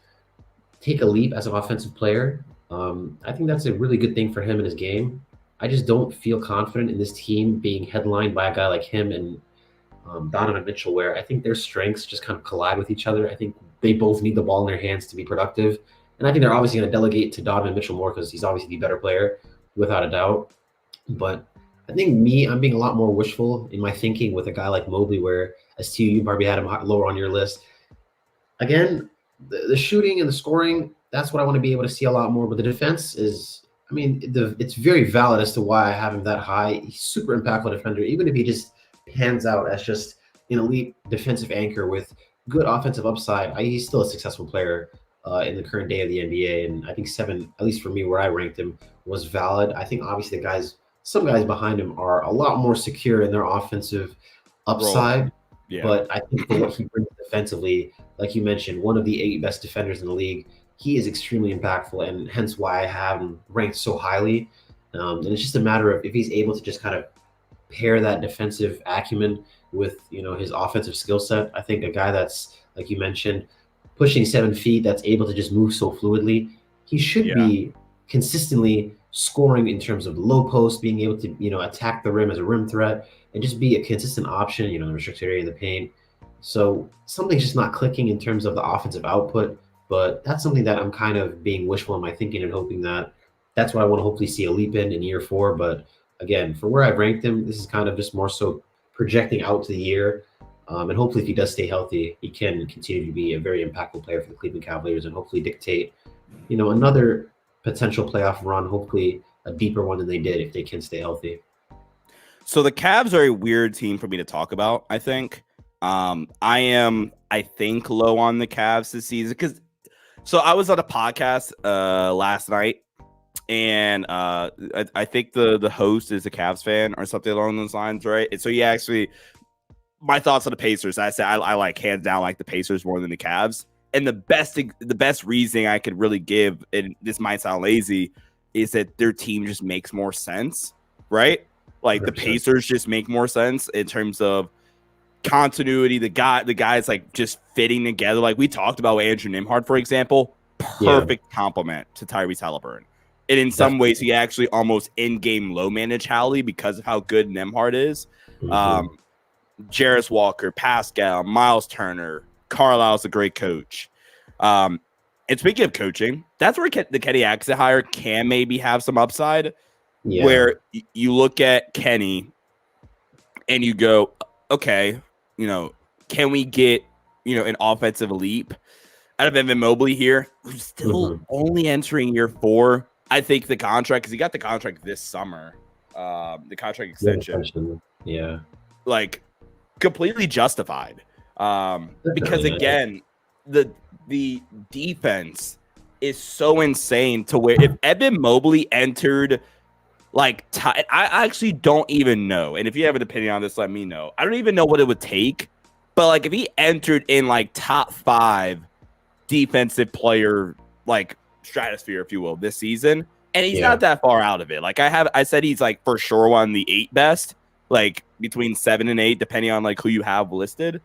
take a leap as an offensive player. I think that's a really good thing for him in his game. I just don't feel confident in this team being headlined by a guy like him and Donovan Mitchell, where I think their strengths just kind of collide with each other. I think they both need the ball in their hands to be productive. And I think they're obviously going to delegate to Donovan Mitchell more because he's obviously the better player, without a doubt. But I think I'm being a lot more wishful in my thinking with a guy like Mobley, where, as to you probably had him lower on your list. Again, the shooting and the scoring, that's what I want to be able to see a lot more. But the defense is, it's very valid as to why I have him that high. He's super impactful defender, even if he just pans out as just an elite defensive anchor with good offensive upside. He's still a successful player in the current day of the NBA. And I think 7, at least for me, where I ranked him, was valid. I think obviously some guys behind him are a lot more secure in their offensive upside. Yeah. But I think for what he brings defensively, like you mentioned, one of the 8 best defenders in the league, he is extremely impactful, and hence why I have him ranked so highly. And it's just a matter of if he's able to just kind of pair that defensive acumen with, his offensive skill set. I think a guy that's, like you mentioned, pushing 7 feet, that's able to just move so fluidly, he should be consistently scoring in terms of the low post, being able to, attack the rim as a rim threat, and just be a consistent option, in the restricted area in the paint. So something's just not clicking in terms of the offensive output, but that's something that I'm kind of being wishful in my thinking and hoping that's what I want to hopefully see a leap in year 4. But again, for where I've ranked him, this is kind of just more so projecting out to the year. And hopefully if he does stay healthy, he can continue to be a very impactful player for the Cleveland Cavaliers and hopefully dictate, another potential playoff run, hopefully a deeper one than they did if they can stay healthy. So the Cavs are a weird team for me to talk about, I think. I think, low on the Cavs this season because so I was on a podcast last night, and I think the host is a Cavs fan or something along those lines, right? And so he actually, my thoughts on the Pacers, I said I like hands down like the Pacers more than the Cavs. And the best reasoning I could really give, and this might sound lazy, is that their team just makes more sense, right? Like 100%. the Pacers just make more sense in terms of continuity. The guys like just fitting together. Like we talked about Andrew Nembhard, for example, perfect complement to Tyrese Halliburton. And in some ways, he actually almost in-game low manage Hallie because of how good Nembhard is. Jarris Walker, Pascal, Miles Turner, Carlisle's a great coach. And speaking of coaching, that's where the Kenny Atkinson hire can maybe have some upside. Where you look at Kenny and you go, okay, can we get, an offensive leap out of Evan Mobley here, who's still only entering year 4? I think the contract, because he got the contract this summer, the contract extension, like completely justified. Because again, the defense is so insane to where if Evan Mobley entered I actually don't even know. And if you have an opinion on this, let me know. I don't even know what it would take. But like if he entered in like top 5 defensive player like stratosphere, if you will, this season, and he's not that far out of it. Like I said he's like for sure one of the 8 best, like between 7 and 8, depending on like who you have listed.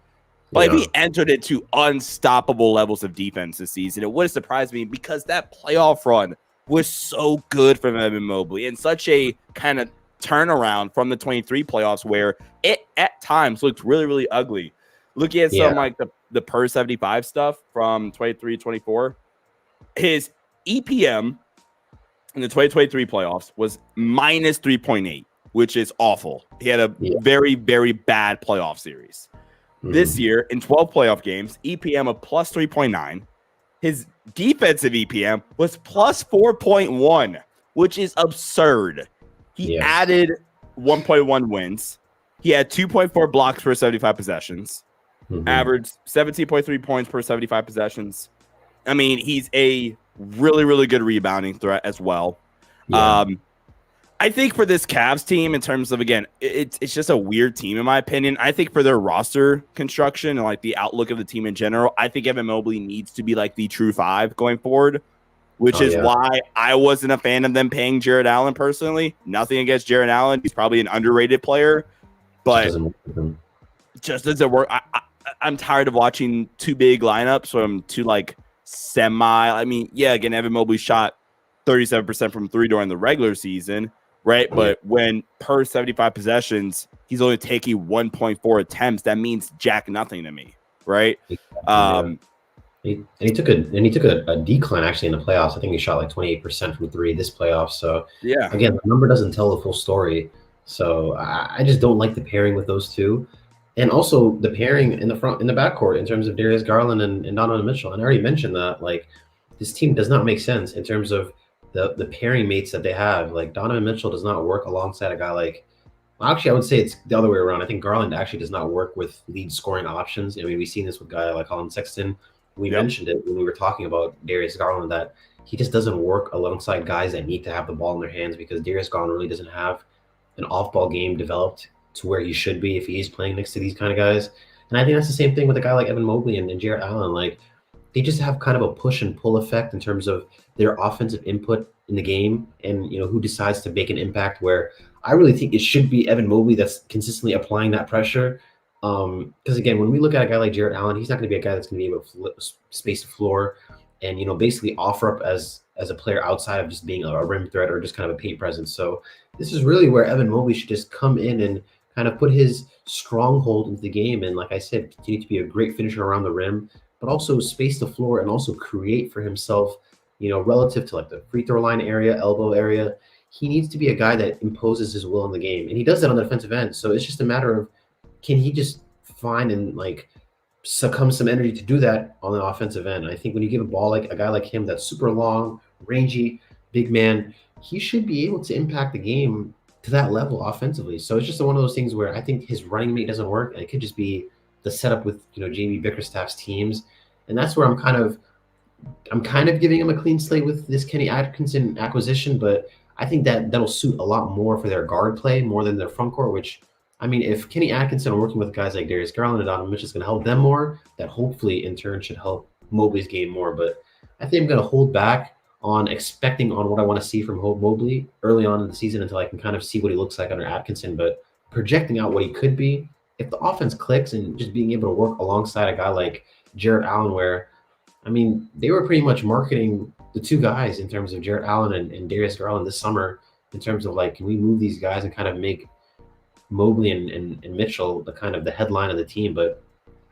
But if he entered into unstoppable levels of defense this season, it would have surprised me because that playoff run was so good from Evan Mobley and such a kind of turnaround from the 23 playoffs where it at times looked really, really ugly. Looking at some like the per 75 stuff from 23-24, his EPM in the 2023 playoffs was minus 3.8, which is awful. He had a very, very bad playoff series. This year in 12 playoff games, EPM of plus 3.9. His defensive EPM was plus 4.1, which is absurd. He added 1.1 wins. He had 2.4 blocks per 75 possessions, averaged 17.3 points per 75 possessions. I mean, he's a really, really good rebounding threat as well. I think for this Cavs team, in terms of, again, it's just a weird team, in my opinion. I think for their roster construction and like the outlook of the team in general, I think Evan Mobley needs to be like the true 5 going forward, which is why I wasn't a fan of them paying Jared Allen personally. Nothing against Jared Allen. He's probably an underrated player, but just doesn't work. I'm tired of watching 2 big lineups from 2 like semi. I mean, again, Evan Mobley shot 37% from 3 during the regular season. Right. But when per 75 possessions, he's only taking 1.4 attempts. That means jack nothing to me. Right. He took a decline actually in the playoffs. I think he shot like 28% from 3 this playoff. So again, the number doesn't tell the full story. So I just don't like the pairing with those two. And also the pairing in the backcourt in terms of Darius Garland and Donovan Mitchell. And I already mentioned that like this team does not make sense in terms of the pairing mates that they have. Like Donovan Mitchell does not work alongside a guy like, actually I would say it's the other way around. I think Garland actually does not work with lead scoring options. I mean, we've seen this with a guy like Colin Sexton. We mentioned it when we were talking about Darius Garland, that he just doesn't work alongside guys that need to have the ball in their hands, because Darius Garland really doesn't have an off-ball game developed to where he should be if he is playing next to these kind of guys. And I think that's the same thing with a guy like Evan Mobley and Jared Allen. Like they just have kind of a push and pull effect in terms of their offensive input in the game, and who decides to make an impact. Where I really think it should be Evan Mobley that's consistently applying that pressure. Because again, when we look at a guy like Jared Allen, he's not going to be a guy that's going to be able to space the floor and basically offer up as a player outside of just being a rim threat or just kind of a paint presence. So this is really where Evan Mobley should just come in and kind of put his stronghold into the game, and like I said, continue to be a great finisher around the rim, but also space the floor and also create for himself, relative to like the free throw line area, elbow area. He needs to be a guy that imposes his will in the game, and he does that on the defensive end. So it's just a matter of, can he just find and like succumb some energy to do that on the offensive end? I think when you give a ball like a guy like him that's super long, rangy, big man, he should be able to impact the game to that level offensively. So it's just one of those things where I think his running mate doesn't work, and it could just be the setup with Jamie Bickerstaff's teams, and that's where I'm kind of giving him a clean slate with this Kenny Atkinson acquisition, but I think that'll suit a lot more for their guard play more than their front court. Which, I mean, if Kenny Atkinson working with guys like Darius Garland and Donovan Mitchell is going to help them more, that hopefully in turn should help Mobley's game more. But I think I'm going to hold back on expecting on what I want to see from Hope Mobley early on in the season until I can kind of see what he looks like under Atkinson. But projecting out what he could be, if the offense clicks and just being able to work alongside a guy like Jarrett Allen, where I mean, they were pretty much marketing the two guys in terms of Jarrett Allen and Darius Garland this summer in terms of like, can we move these guys and kind of make Mobley and Mitchell the kind of the headline of the team? But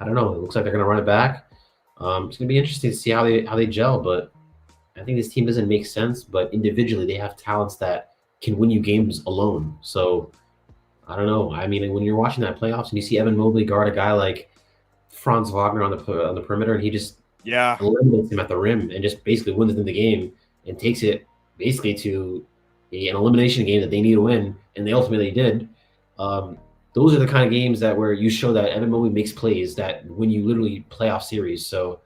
I don't know. It looks like they're going to run it back. It's going to be interesting to see how they gel. But I think this team doesn't make sense. But individually, they have talents that can win you games alone. So I don't know. I mean, when you're watching that playoffs and you see Evan Mobley guard a guy like Franz Wagner on the perimeter, and he just eliminates him at the rim and just basically wins them the game and takes it basically to an elimination game that they need to win, and they ultimately did. Those are the kind of games where you show that Evan Mobley makes plays that win you literally playoff series. So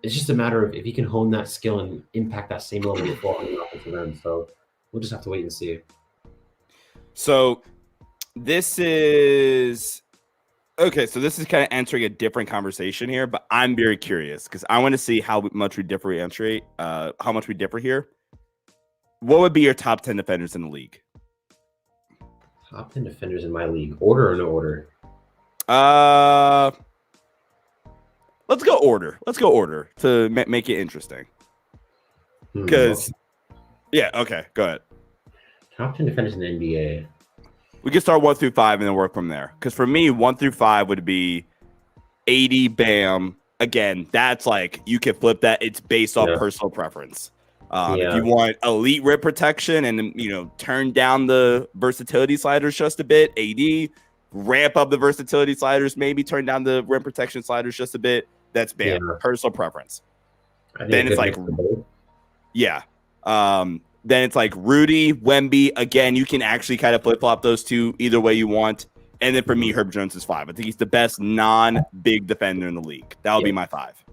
it's just a matter of if he can hone that skill and impact that same level of ball on the offensive end. So we'll just have to wait and see. So this is okay. So this is kind of entering a different conversation here, but I'm very curious because I want to see how much we differentiate, how much we differ here. What would be your top 10 defenders in the league? Top 10 defenders in my league. Order or no order? Let's go order. Let's go order to make it interesting. Because, yeah, okay, go ahead. Top 10 defenders in the NBA. We can start 1 through 5 and then work from there. Because for me, 1 through 5 would be AD, Bam. Again, that's like you can flip that. It's based off personal preference. If you want elite rim protection and turn down the versatility sliders just a bit, AD, ramp up the versatility sliders, maybe turn down the rim protection sliders just a bit. That's Bam. Personal preference. Then it's like, then it's like Rudy, Wemby. Again, you can actually kind of flip flop those two either way you want. And then for me, Herb Jones is 5. I think he's the best non-big defender in the league. That would be my 5.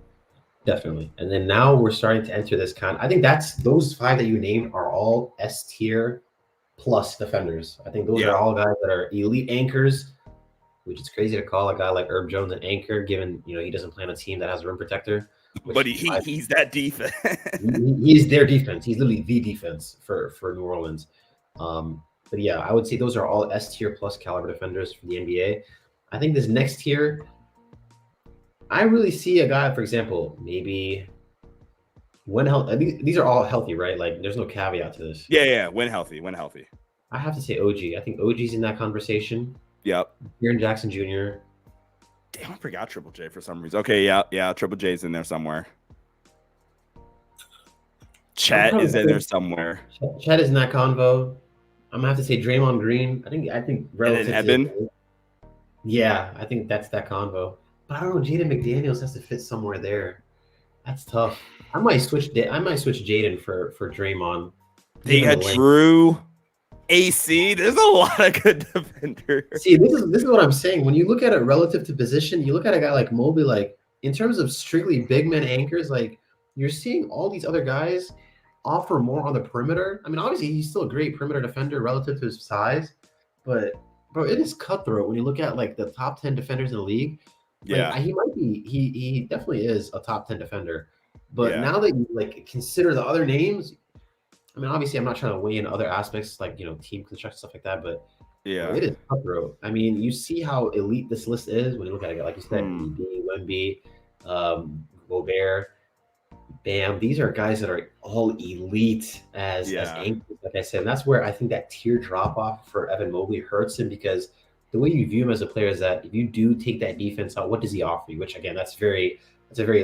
Definitely. And then now we're starting to enter this I think those 5 that you named are all S tier plus defenders. I think those are all guys that are elite anchors, which is crazy to call a guy like Herb Jones an anchor, given he doesn't play on a team that has a rim protector. But he's that defense. He's their defense. He's literally the defense for New Orleans. But yeah, I would say those are all S tier plus caliber defenders for the NBA. I think this next tier, I really see a guy, for example, maybe when healthy. These are all healthy, right? Like, there's no caveat to this. Yeah. When healthy. I have to say OG. I think OG's in that conversation. Yep. Jaren Jackson Jr. Damn, I forgot Triple J for some reason. Okay, yeah. Triple J's in there somewhere. Chet is in there somewhere. Chet is in that convo. I'm gonna have to say Draymond Green. I think relative and then Eben. Yeah, I think that's that convo. But I don't know. Jaden McDaniels has to fit somewhere there. That's tough. I might switch Jaden for Draymond. They got Drew, AC. There's a lot of good defenders. See, this is what I'm saying. When you look at it relative to position, you look at a guy like Mobley. Like, in terms of strictly big men anchors, like, you're seeing all these other guys offer more on the perimeter. I mean, obviously he's still a great perimeter defender relative to his size, but bro, it is cutthroat when you look at like the top 10 defenders in the league. Like, he definitely is a top 10 defender. But now that you like consider the other names, I mean, obviously I'm not trying to weigh in other aspects like team construction, stuff like that, but it is cutthroat. I mean, you see how elite this list is when you look at it, like you said, Wemby, Gobert, Bam. These are guys that are all elite as anchors, like I said. And that's where I think that tier drop off for Evan Mobley hurts him, because the way you view him as a player is that if you do take that defense out, what does he offer you? Which again, that's a very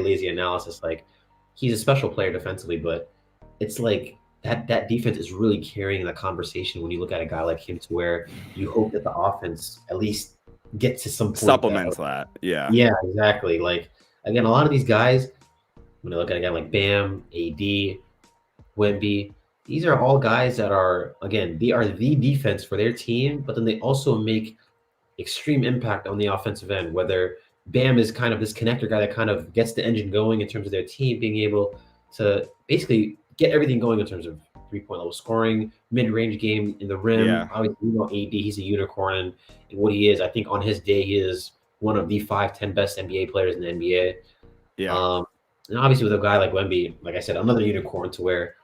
lazy analysis. Like, he's a special player defensively, but it's like that defense is really carrying the conversation when you look at a guy like him, to where you hope that the offense at least gets to some point supplements that. Yeah, exactly. Like, again, a lot of these guys, when I look at a guy like Bam, AD, Wemby, these are all guys that are, again, they are the defense for their team, but then they also make extreme impact on the offensive end. Whether Bam is kind of this connector guy that kind of gets the engine going in terms of their team being able to basically get everything going in terms of 3-point level scoring, mid-range game in the rim. Yeah, Obviously, AD, he's a unicorn, and what he is, I think on his day, he is one of the 5-10 best NBA players in the NBA. yeah. And obviously, with a guy like Wemby, like I said, another unicorn to where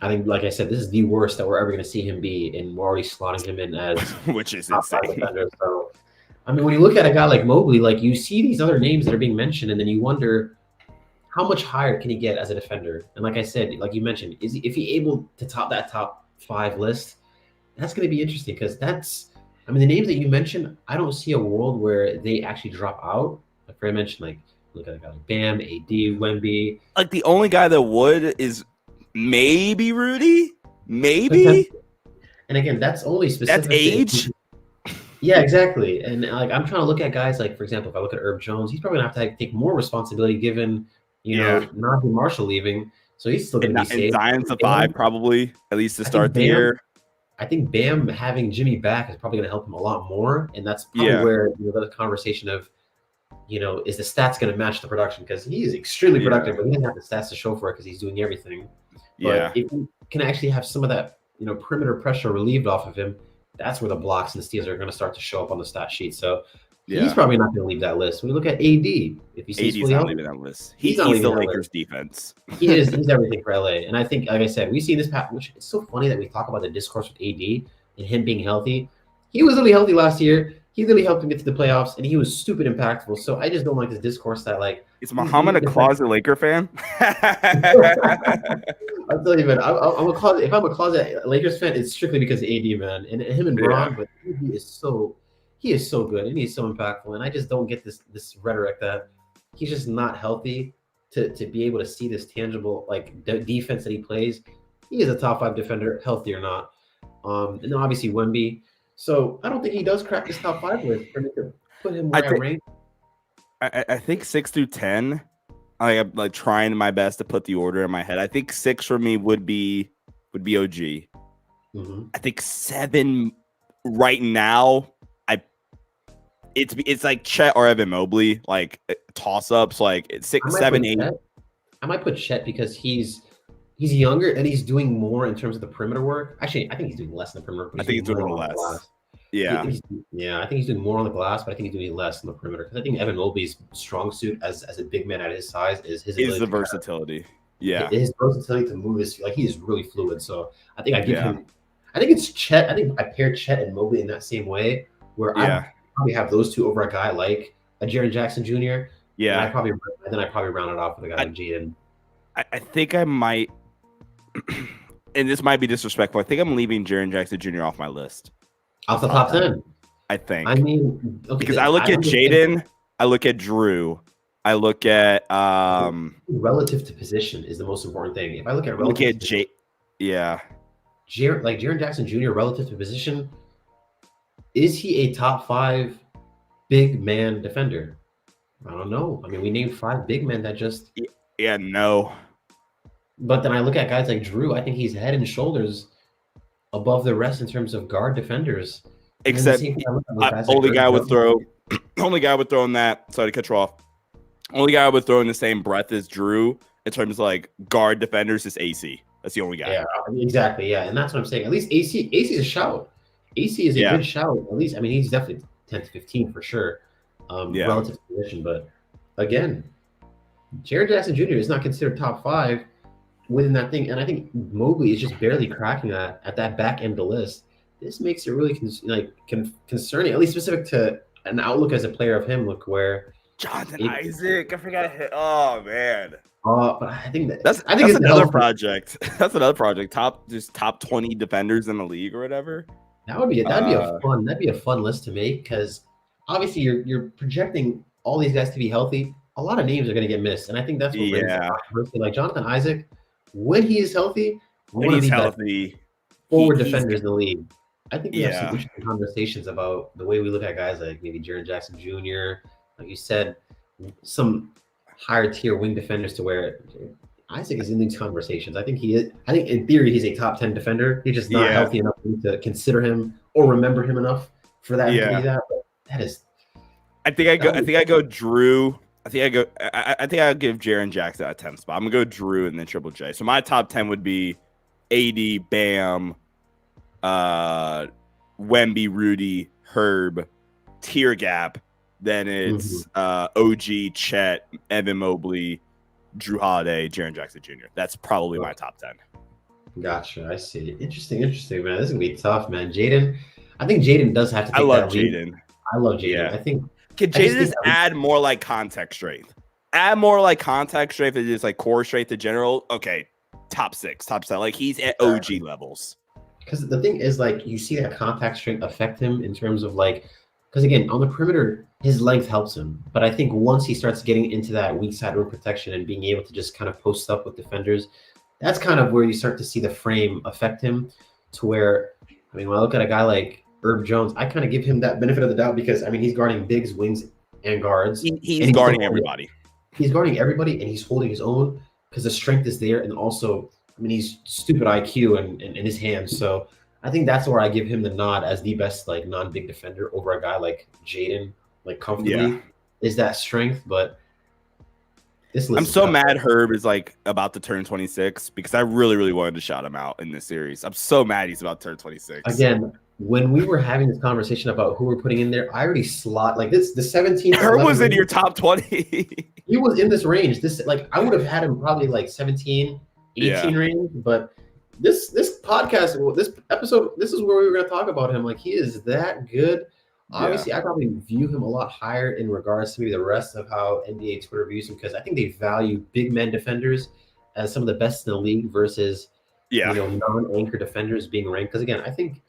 I think, like I said, this is the worst that we're ever going to see him be, and we're already slotting him in as Which is top five insane. defender. So, I mean, when you look at a guy like Mobley, like you see these other names that are being mentioned, and then you wonder how much higher can he get as a defender? And like I said, like you mentioned, if he able to top that top 5 list, that's going to be interesting because that's, I mean, the names that you mentioned, I don't see a world where they actually drop out. Like I mentioned, like look at a guy like Bam, AD, Wemby. Like the only guy that would is maybe Rudy. Maybe Potentially. And again, that's only specific. that's age. Yeah, exactly. And like I'm trying to look at guys like, for example, if I look at Herb Jones, he's probably gonna have to take more responsibility given, Yeah. Najee Marshall leaving. So he's still gonna be And safe. Zion's the 5 probably at least to start the year. I think Bam having Jimmy back is probably gonna help him a lot more. And that's probably Yeah. where the conversation of, is the stats gonna match the production? Because he is extremely productive, but he doesn't have the stats to show for it because he's doing everything. Yeah. But if you can actually have some of that, perimeter pressure relieved off of him, that's where the blocks and the steals are going to start to show up on the stat sheet. So he's probably not going to leave that list. When you look at AD, if you see AD's not leaving that list. He's the Lakers defense. He's everything for LA. And I think, like I said, we see this pattern, which is so funny that we talk about the discourse with AD and him being healthy. He was really healthy last year. He really helped him get to the playoffs, and he was stupid impactful. So I just don't like this discourse that, like, is Muhammad a closet Laker fan? I'll tell you, man. I'm a closet. If I'm a closet Lakers fan, it's strictly because of AD, man, and him and Bron. But he is so good, and he's so impactful. And I just don't get this rhetoric that he's just not healthy to be able to see this tangible like defense that he plays. He is a top 5 defender, healthy or not. And then obviously Wemby. So I don't think he does crack this top 5 list for me to put him where I rank. I think 6 through 10. I'm like trying my best to put the order in my head. I think 6 for me would be OG. Mm-hmm. I think 7 right now. It's like Chet or Evan Mobley, like toss ups. Like it's 6, 7, 8. I might put Chet because he's younger and he's doing more in terms of the perimeter work. Actually, I think he's doing less in the perimeter. I think he's doing less. Yeah. I think he's doing more on the glass, but I think he's doing less on the perimeter because I think Evan Mobley's strong suit as a big man at his size is the versatility. His versatility to move is like he is really fluid. So I think I give him. I think it's Chet. I think I pair Chet and Mobley in that same way where I probably have those two over a guy like a Jaren Jackson Jr. Yeah. And I probably round it off with a guy like Jaden. I think I might, and this might be disrespectful. I think I'm leaving Jaren Jackson Jr. off my list. Off the top 10. I think. I mean, okay, because I look at Jaden, I look at Drew, I look at relative to position is the most important thing. If I look at relative Jaren Jackson Jr. relative to position, is he a top 5 big man defender? I don't know. I mean, we named 5 big men that just no. But then I look at guys like Drew. I think he's head and shoulders above the rest in terms of guard defenders. Except only guy would throw in that. Sorry to cut you off. Only guy I would throw in the same breath as Drew in terms of like guard defenders is AC. That's the only guy. Yeah, exactly. Yeah, and that's what I'm saying. At least AC is a shout. AC is a good shout. At least, I mean, he's definitely 10 to 15 for sure. Relative to position, but again, Jaren Jackson Jr. is not considered top 5 within that thing, and I think Mobley is just barely cracking that at that back end of the list. This makes it really concerning, at least specific to an outlook as a player of him. Look where Jonathan Isaac, I forgot. Oh man. But I think that's another project. That's another project. Top 20 defenders in the league or whatever. That'd be a fun list to make because obviously you're projecting all these guys to be healthy. A lot of names are going to get missed, and I think that's what brings it up. Like Jonathan Isaac, when he is healthy, forward defenders in the league. I think we have some interesting conversations about the way we look at guys like maybe Jaren Jackson Jr. Like you said, some higher tier wing defenders to where Isaac is in these conversations. I think he is. I think in theory he's a top 10 defender. He's just not Yeah, healthy enough to consider him or remember him enough for that to be yeah. that. But that is I think I go. that I was, think I go Drew. I think I go. I think I'll give Jaren Jackson a 10 spot. I'm gonna go Drew and then Triple J. So my top 10 would be AD, Bam, Wemby, Rudy, Herb, Tier Gap. Then it's OG, Chet, Evan Mobley, Drew Holiday, Jaren Jackson Jr. That's probably my top 10. Gotcha. I see. Interesting, man. This is gonna be tough, man. Jaden, I think Jaden does have to I take love that lead. Jaden. I love Jaden. Yeah. I think Can I just Jaden think just add more like contact strength? Add more like contact strength and just like core strength in general. Okay, top 6, top 7. Like he's at OG levels. because the thing is, like, you see that contact strength affect him in terms of like, because again, on the perimeter, his length helps him. But I think once he starts getting into that weak side rim protection and being able to just kind of post up with defenders, that's kind of where you start to see the frame affect him to where, I mean, when I look at a guy like Herb Jones, I kind of give him that benefit of the doubt because, I mean, he's guarding bigs, wings, and guards. He's And guarding everybody. He's guarding everybody and he's holding his own because the strength is there. And also, I mean, he's stupid IQ and in his hands. So I think that's where I give him the nod as the best, like, non-big defender over a guy like Jaden, like, comfortably, is that strength. But this list I'm is so tough. mad Herb is like about to turn 26 because I really, really wanted to shout him out in this series. I'm so mad he's about to turn 26. Again, when we were having this conversation about who we're putting in there, I already slot like this. The 17th. Herb was in 11th your top 20. He was in this range. This, like, I would have had him probably like 17, 18 range. But this podcast, this episode, this is where we were going to talk about him. Like, he is that good. Obviously, I probably view him a lot higher in regards to maybe the rest of how NBA Twitter views him because I think they value big men defenders as some of the best in the league versus non-anchor defenders being ranked. Because again, I think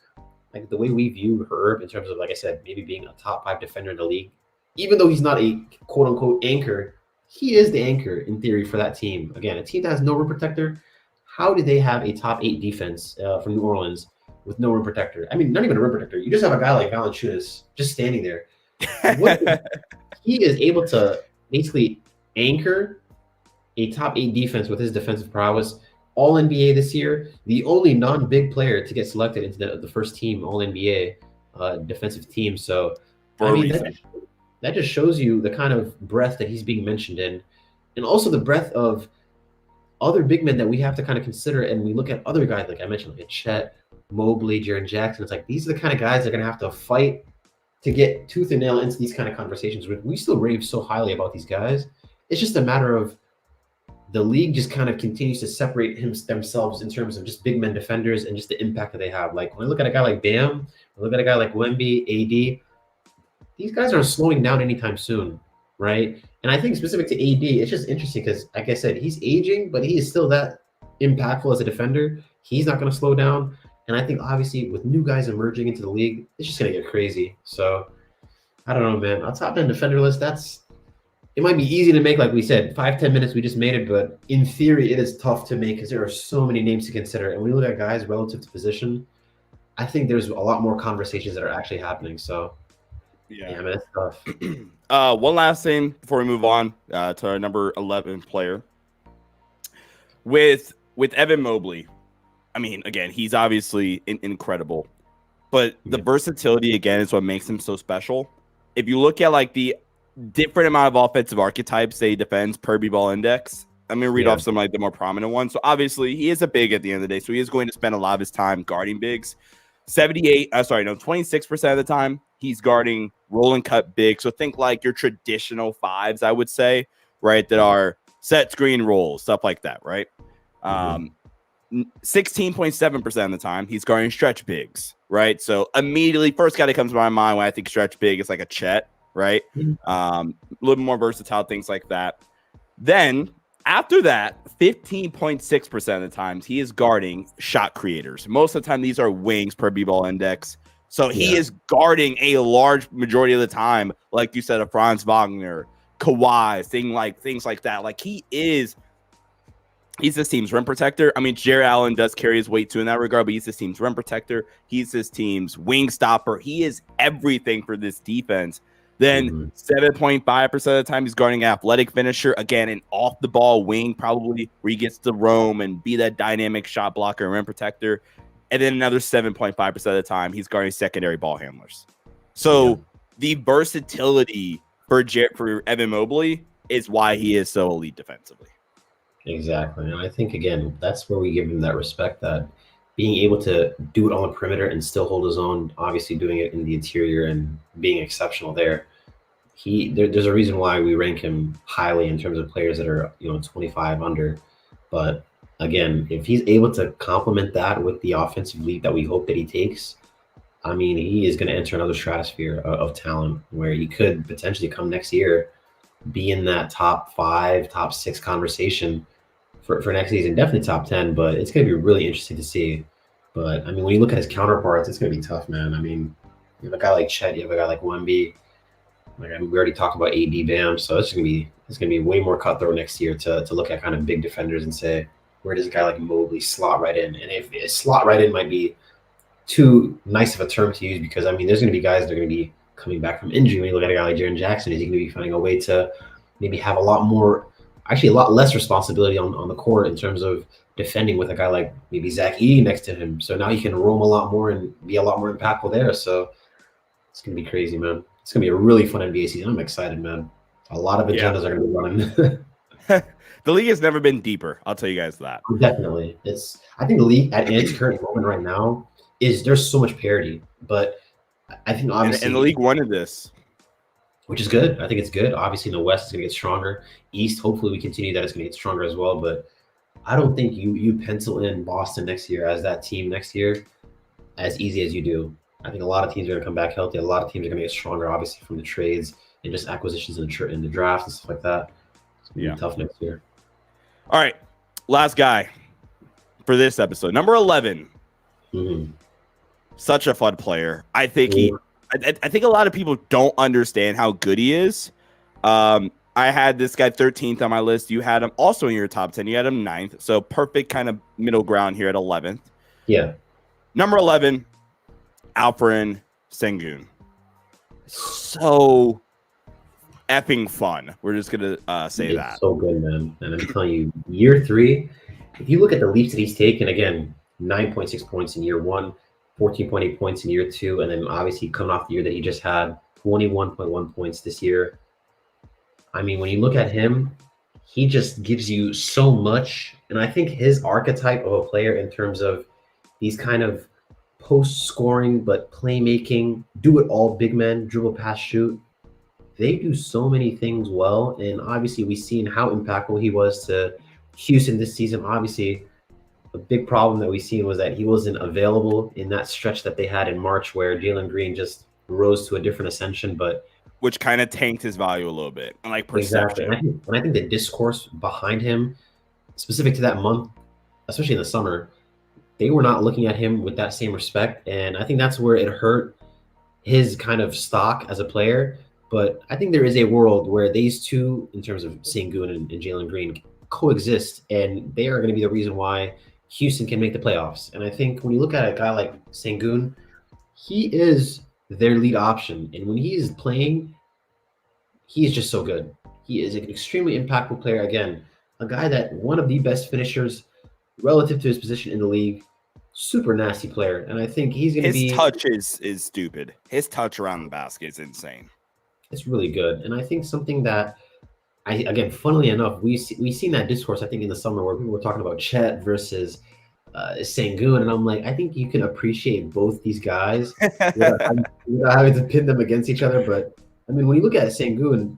like the way we view Herb in terms of, like I said, maybe being a top 5 defender in the league, even though he's not a quote unquote anchor, he is the anchor in theory for that team. Again, a team that has no rim protector. How did they have a top 8 defense from New Orleans with no rim protector? I mean, not even a rim protector. You just have a guy like Valanciunas just standing there. He is able to basically anchor a top 8 defense with his defensive prowess. All NBA this year, the only non-big player to get selected into the first team All NBA defensive team. So, I mean, that just shows you the kind of breadth that he's being mentioned in, and also the breadth of other big men that we have to kind of consider. And we look at other guys, like I mentioned, like Chet, Mobley, Jaren Jackson. It's like these are the kind of guys that are going to have to fight to get tooth and nail into these kind of conversations. We still rave so highly about these guys. It's just a matter of the league just kind of continues to separate themselves in terms of just big men defenders and just the impact that they have. Like when I look at a guy like Bam, I look at a guy like Wemby, AD, these guys aren't slowing down anytime soon, right? And I think specific to AD, it's just interesting because, like I said, he's aging, but he is still that impactful as a defender. He's not going to slow down. And I think, obviously, with new guys emerging into the league, it's just going to get crazy. So, I don't know, man. Our top 10 defender list, it might be easy to make, like we said, 5-10 minutes, we just made it. But in theory, it is tough to make because there are so many names to consider. And when you look at guys relative to position, I think there's a lot more conversations that are actually happening. So, yeah, man, it's tough. One last thing before we move on to our number 11 player. With Evan Mobley, I mean, again, he's obviously incredible. But the versatility, again, is what makes him so special. If you look at like the different amount of offensive archetypes they defends per B-ball index, I'm going to read off some like the more prominent ones. So obviously he is a big at the end of the day. So he is going to spend a lot of his time guarding bigs. 26% of the time he's guarding roll and cut big. So think like your traditional fives, I would say, right? That are set screen rolls, stuff like that, right? 16.7% of the time he's guarding stretch bigs, right? So immediately first guy that comes to my mind when I think stretch big is like a Chet, right? A little more versatile, things like that. Then after that, 15.6% of the times he is guarding shot creators. Most of the time these are wings per B-ball index. So he is guarding a large majority of the time, like you said, a Franz Wagner, Kawhi, things like that. Like he's this team's rim protector. I mean, Jared Allen does carry his weight too in that regard, but he's this team's rim protector. He's this team's wing stopper. He is everything for this defense. Then 7.5% of the time he's guarding an athletic finisher, again, an off the ball wing, probably where he gets to roam and be that dynamic shot blocker and rim protector. And then another 7.5% of the time he's guarding secondary ball handlers. So the versatility for Evan Mobley is why he is so elite defensively. Exactly. And I think, again, that's where we give him that respect, that being able to do it on the perimeter and still hold his own, obviously doing it in the interior and being exceptional there. There's a reason why we rank him highly in terms of players that are, 25 under. But again, if he's able to complement that with the offensive lead that we hope that he takes, I mean, he is going to enter another stratosphere of talent where he could potentially come next year, be in that top 5, top 6 conversation for next season, definitely top 10, but it's going to be really interesting to see. But I mean, when you look at his counterparts, it's going to be tough, man. I mean, you have a guy like Chet, you have a guy like Wemby. Like, I mean, we already talked about AD Bam, so it's going to be way more cutthroat next year to look at kind of big defenders and say, where does a guy like Mobley slot right in? And if slot right in might be too nice of a term to use, because I mean, there's going to be guys that are going to be coming back from injury. When you look at a guy like Jaren Jackson, is he going to be finding a way to maybe have a lot less responsibility on the court in terms of defending with a guy like maybe Zach Edey next to him? So now he can roam a lot more and be a lot more impactful there. So it's going to be crazy, man. It's going to be a really fun NBA season. I'm excited, man. A lot of agendas are going to be running. The league has never been deeper. I'll tell you guys that. Definitely. I think the league at its current moment right now there's so much parity, but I think obviously and the league wanted this, which is good. I think it's good. Obviously, in the West, it's going to get stronger. East, hopefully, we continue that. It's going to get stronger as well. But I don't think you pencil in Boston next year as that team next year as easy as you do. I think a lot of teams are going to come back healthy. A lot of teams are going to get stronger, obviously, from the trades and just acquisitions in the draft and stuff like that. It's going to be tough next year. All right, last guy for this episode, number 11. Such a fun player. I think I think a lot of people don't understand how good he is. I had this guy 13th on my list. You had him also in your top 10. You had him 9th. So perfect kind of middle ground here at 11th. Yeah. Number 11, Alperen Sengun. So effing fun. We're just going to say that. So good, man. And I'm telling you, year 3, if you look at the leaps that he's taken, again, 9.6 points in year 1, 14.8 points in year 2, and then obviously coming off the year that he just had, 21.1 points this year. I mean, when you look at him, he just gives you so much. And I think his archetype of a player in terms of these kind of post-scoring but playmaking, do-it-all big men, dribble, pass, shoot, they do so many things well. And obviously, we've seen how impactful he was to Houston this season. Obviously, a big problem that we seen was that he wasn't available in that stretch that they had in March where Jalen Green just rose to a different ascension, but which kind of tanked his value a little bit and like perception. Exactly. And I think the discourse behind him, specific to that month, especially in the summer, they were not looking at him with that same respect. And I think that's where it hurt his kind of stock as a player. But I think there is a world where these two, in terms of Sengun and Jalen Green, coexist, and they are going to be the reason why Houston can make the playoffs. And I think when you look at a guy like Sengun, he is their lead option. And when he is playing, he is just so good. He is an extremely impactful player. Again, a guy that one of the best finishers relative to his position in the league. Super nasty player. And I think he's going to be... His touch is stupid. His touch around the basket is insane. It's really good. And I think something that, again, funnily enough, we've seen that discourse, I think, in the summer where people were talking about Chet versus Sengun. And I'm like, I think you can appreciate both these guys without having to pin them against each other. But, I mean, when you look at Sengun,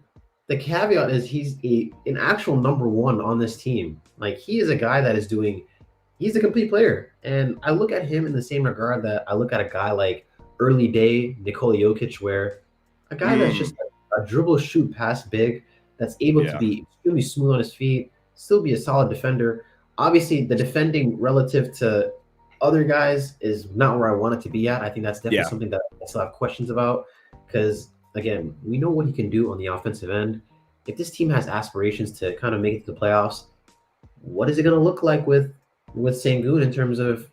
the caveat is he's an actual number one on this team. Like, he is a guy that is he's a complete player. And I look at him in the same regard that I look at a guy like early day Nikola Jokic, where a guy that's just a dribble, shoot, pass big, that's able to be extremely smooth on his feet, still be a solid defender. Obviously, the defending relative to other guys is not where I want it to be at. I think that's definitely something that I still have questions about because, again, we know what he can do on the offensive end. If this team has aspirations to kind of make it to the playoffs, what is it going to look like with Sengun in terms of,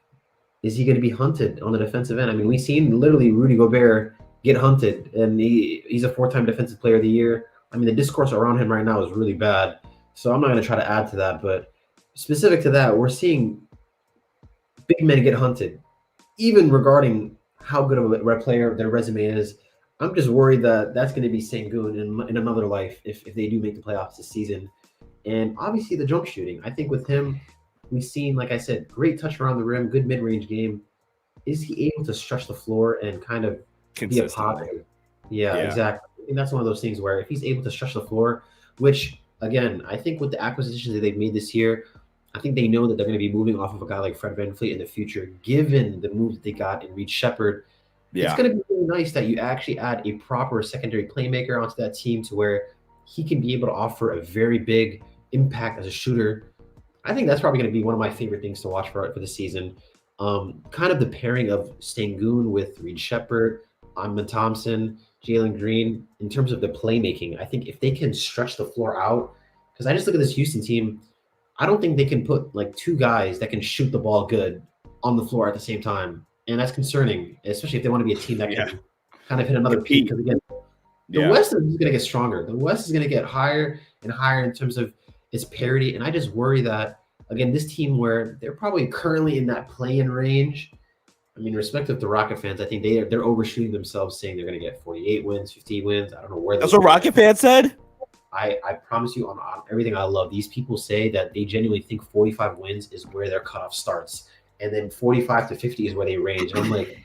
is he going to be hunted on the defensive end? I mean, we've seen literally Rudy Gobert get hunted, and he's a 4-time Defensive Player of the Year. I mean, the discourse around him right now is really bad, so I'm not going to try to add to that. But specific to that, we're seeing big men get hunted, even regarding how good of a player their resume is. I'm just worried that that's going to be Sengun in another life if they do make the playoffs this season. And obviously the jump shooting. I think with him, we've seen, like I said, great touch around the rim, good mid-range game. Is he able to stretch the floor and kind of be a pocket? Yeah, exactly. I think that's one of those things where if he's able to stretch the floor, which, again, I think with the acquisitions that they've made this year, I think they know that they're going to be moving off of a guy like Fred VanVleet in the future, given the move that they got in Reed Shepherd. It's going to be really nice that you actually add a proper secondary playmaker onto that team to where he can be able to offer a very big impact as a shooter. I think that's probably going to be one of my favorite things to watch for the season. Kind of the pairing of Sengun with Reed Shepherd, Amon Thompson, Jalen Green, in terms of the playmaking. I think if they can stretch the floor out, because I just look at this Houston team, I don't think they can put like two guys that can shoot the ball good on the floor at the same time. And that's concerning, especially if they want to be a team that can kind of hit another peak. Because again, the West is going to get stronger. The West is going to get higher and higher in terms of its parity. And I just worry that, again, this team where they're probably currently in that play-in range. I mean, respective to Rocket fans, I think they're overshooting themselves, saying they're going to get 48 wins, 50 wins. I don't know where. That's what Rocket fans said. I promise you on everything I love, these people say that they genuinely think 45 wins is where their cutoff starts. And then 45 to 50 is where they range. And I'm like,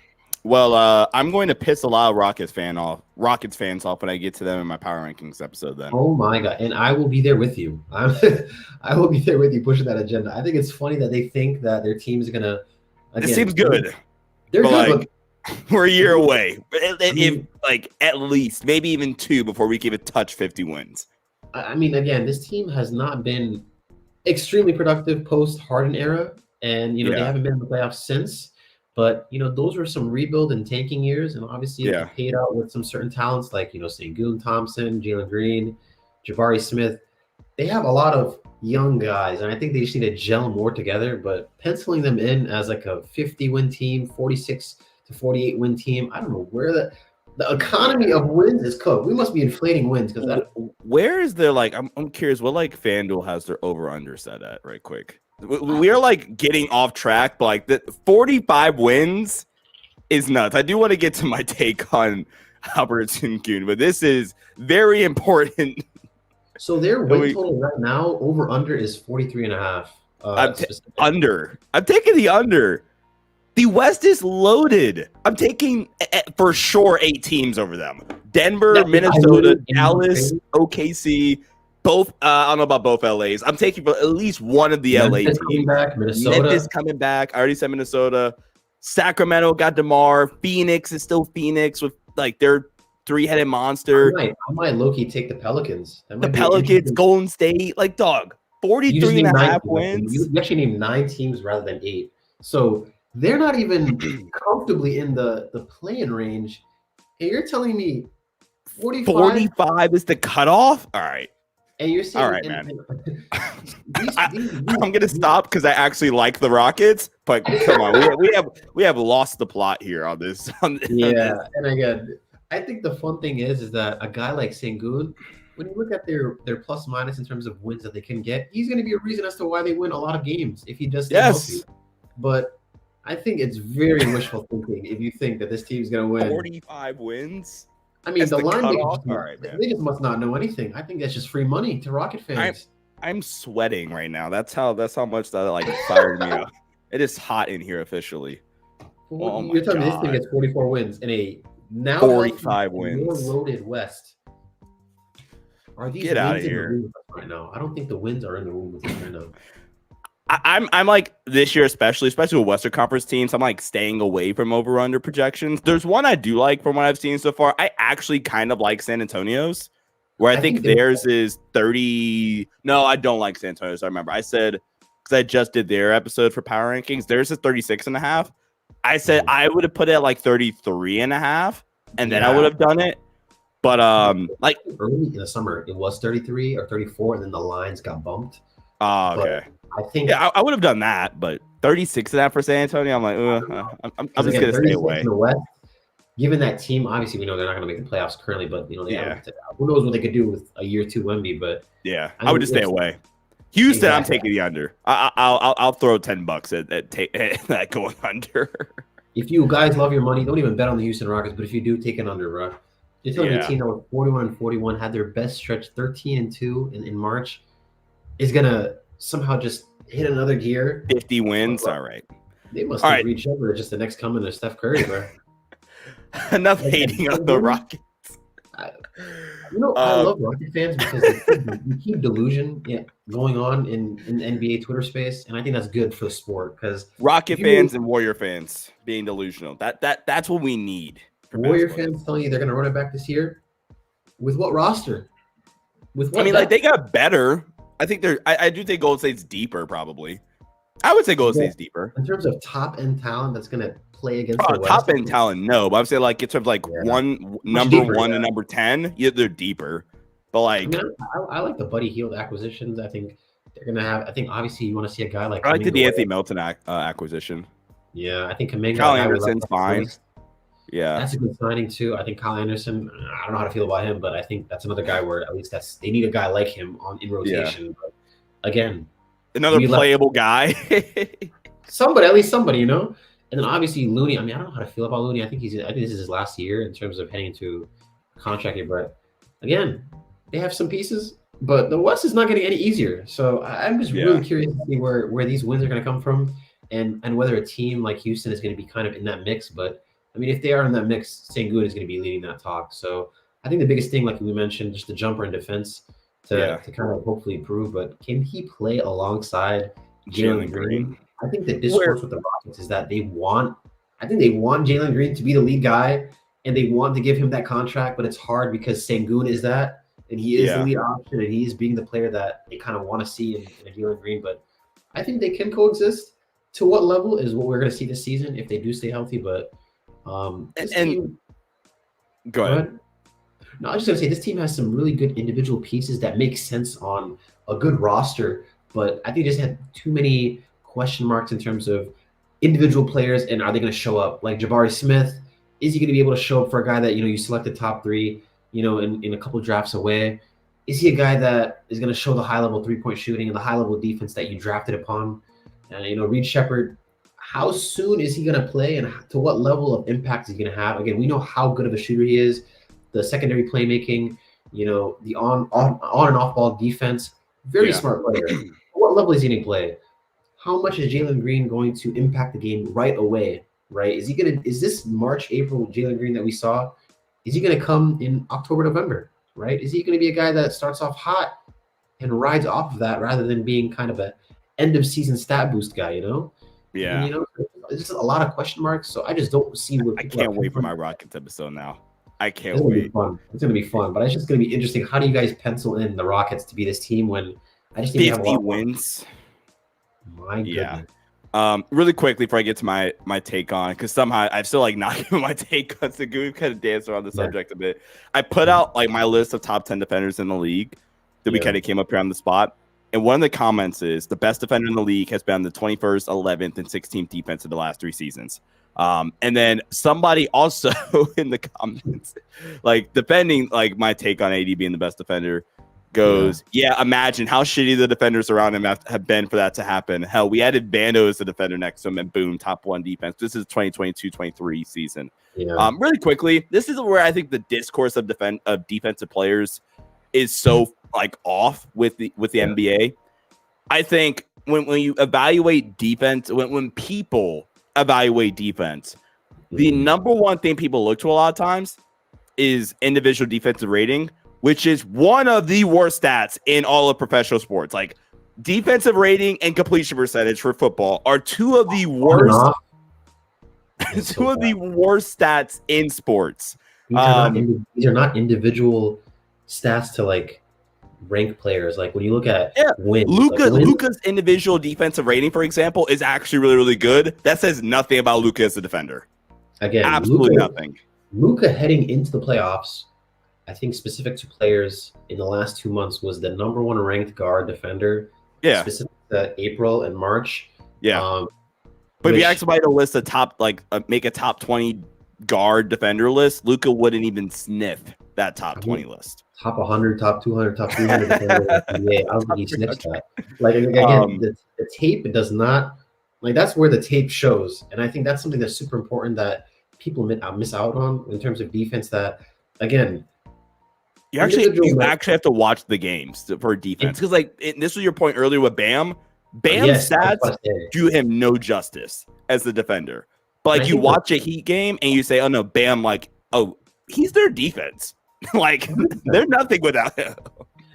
well, I'm going to piss a lot of Rockets fans off when I get to them in my power rankings episode. Then, oh my god, and I will be there with you. I will be there with you pushing that agenda. I think it's funny that they think that their team is gonna. Again, it seems good. They're good. Like, we're a year away. If like at least maybe even 2 before we can even touch 50 wins. I mean, again, this team has not been extremely productive post Harden era. And, they haven't been in the playoffs since. But, those were some rebuild and tanking years. And obviously, they paid out with some certain talents like, Sengun Thompson, Jalen Green, Jabari Smith. They have a lot of young guys. And I think they just need to gel more together. But penciling them in as like a 50-win team, 46 to 48-win team, I don't know where the economy of wins is cooked. We must be inflating wins. Where is their, like, I'm curious, what, like, FanDuel has their over-under set at right quick? We are like getting off track, but like the 45 wins is nuts. I do want to get to my take on Albert Sengun, but this is very important. So their win total right now over under is 43.5. I'm taking the under. The West is loaded. I'm taking for sure 8 teams over them. Denver, Minnesota, Dallas, OKC. Both, I don't know about both LAs. I'm taking for at least one of the LA teams. Memphis coming back. I already said Minnesota. Sacramento got DeMar. Phoenix is still Phoenix with like their 3-headed monster. I might low-key take the Pelicans. The Pelicans, Golden State, like dog. 43.5 wins. You actually named 9 teams rather than 8. So they're not even comfortably in the play-in range. And you're telling me 45 is the cutoff? All right. And you're saying, all right, man. I'm gonna stop because I actually like the Rockets, but come on, we have lost the plot here on this. And again, I think the fun thing is that a guy like Sengun, when you look at their plus minus in terms of wins that they can get, he's going to be a reason as to why they win a lot of games if he does stay healthy. But I think it's very wishful thinking if you think that this team's going to win 45 wins. I mean, the line they just must not know anything. I think that's just free money to Rocket fans. I'm sweating right now. That's how much that like fired me up. It is hot in here officially. You're telling me this thing gets 44 wins in a now 45 wins. More loaded West. Are these get out of here right now? I don't think the wins are in the room with us right now. I'm like this year, especially with Western Conference teams, I'm like staying away from over-under projections. There's one I do like from what I've seen so far. I actually kind of like San Antonio's, where I think theirs is 30. No, I don't like San Antonio's. I remember I said, because I just did their episode for Power Rankings, theirs is 36.5. I said I would have put it at like 33.5, and then I would have done it. But like early in the summer, it was 33 or 34, and then the lines got bumped. Okay. I think I would have done that, but 36 of that for San Antonio, I'm like, I'm just gonna stay away. In the West, given that team, obviously we know they're not going to make the playoffs currently, but they Yeah. have who knows what they could do with a year two Wemby. But Yeah, I I would mean, just stay away. Houston, I'm exactly. taking the under. I'll throw $10 at that going under. If you guys love your money, don't even bet on the Houston Rockets. But if you do, take an under, bro. You're telling me a Yeah. team that was 41-41 had their best stretch 13-2 in March is gonna somehow just hit another gear. 50 wins. All right. They must All think right. Reed Shepard is just the next coming of Steph Curry, bro. Enough Like, hating on the Rockets. I love Rocket fans because you keep delusion going on in NBA Twitter space, and I think that's good for the sport because Rocket fans and Warrior fans being delusional. That's what we need. Warrior fans telling you they're going to run it back this year with what roster? With what? I mean, like they got better. I think I do think Golden State's deeper, probably. I would say Golden State's deeper in terms of top end talent that's going to play against the top end talent. No, but I'm saying like in terms of like number one and number 10, yeah, they're deeper. But like, I like the Buddy Hield acquisitions. I think they're going to have. I think obviously you want to see a guy like. I like the Anthony Melton acquisition. Yeah, I think Kuminga. Kyle Anderson's fine. Yeah, that's a good signing too. I think Kyle Anderson. I don't know how to feel about him, but I think that's another guy where at least they need a guy like him in rotation. Yeah. But again, another playable guy. At least somebody, And then obviously Looney. I mean, I don't know how to feel about Looney. I think this is his last year in terms of heading into contract year. But again, they have some pieces, but the West is not getting any easier. So I'm just really curious to see where these wins are going to come from, and whether a team like Houston is going to be kind of in that mix. But I mean, if they are in that mix, Sengun is going to be leading that talk. So I think the biggest thing, like we mentioned, just the jumper in defense to kind of hopefully improve. But can he play alongside Jalen Green? I think the discourse with the Rockets is that they want Jalen Green to be the lead guy, and they want to give him that contract. But it's hard because Sengun is that, and he is the lead option, and he is being the player that they kind of want to see in a Jalen Green. But I think they can coexist. To what level is what we're going to see this season if they do stay healthy, but. Go ahead. No, I was just gonna say this team has some really good individual pieces that make sense on a good roster, but I think they just had too many question marks in terms of individual players and are they going to show up? Like Jabari Smith, is he going to be able to show up for a guy that you selected top 3, in a couple of drafts away? Is he a guy that is going to show the high level 3-point shooting and the high level defense that you drafted upon? And Reed Shepard. How soon is he going to play, and to what level of impact is he going to have? Again, we know how good of a shooter he is, the secondary playmaking, the on and off ball defense. Very smart player. What level is he going to play? How much is Jalen Green going to impact the game right away? Right? Is this March, April Jalen Green that we saw? Is he going to come in October, November? Right? Is he going to be a guy that starts off hot and rides off of that rather than being kind of a end of season stat boost guy? Yeah. And, there's just a lot of question marks. So I just don't see what I can't wait for my Rockets episode now. I can't wait. It's going to be fun, but it's just going to be interesting. How do you guys pencil in the Rockets to be this team when I just think 50 wins? My goodness. Really quickly before I get to my take on, because somehow I've still not given my take on Sengun. We've kind of danced around the subject a bit. I put out my list of top 10 defenders in the league that we kind of came up here on the spot. And one of the comments is the best defender in the league has been the 21st, 11th, and 16th defense in the last 3 seasons. And then somebody also in the comments, defending my take on AD being the best defender, goes, imagine how shitty the defenders around him have been for that to happen. Hell, we added Bando as the defender next to him, and boom, top 1 defense. This is 2022-23 season. Really quickly, this is where I think the discourse of defensive players is so off with the NBA. I think when you evaluate defense, when people evaluate defense, the number one thing people look to a lot of times is individual defensive rating, which is one of the worst stats in all of professional sports. Defensive rating and completion percentage for football are two of the worst the worst stats in sports. These are not individual stats to rank players. When you look at wins, Luka's individual defensive rating, for example, is actually really, really good. That says nothing about Luka as a defender. Again, absolutely nothing. Luka heading into the playoffs, I think specific to players in the last 2 months, was the number 1 ranked guard defender. Yeah. Specific to April and March. Yeah. But if you ask somebody to list a top, make a top 20 guard defender list, Luka wouldn't even sniff that top 20 list. Top 100, top 200, top 300 defender in the NBA. I don't think he sniffs that. Like again, the tape does not like that's where the tape shows, and I think that's something that's super important that people miss out on in terms of defense. That again, you actually have to watch the games for defense because this was your point earlier with Bam. Bam's stats do him no justice as the defender. But like you watch a Heat game and you say, "Oh no, Bam!" Like, oh, he's their defense. Like they're nothing without him.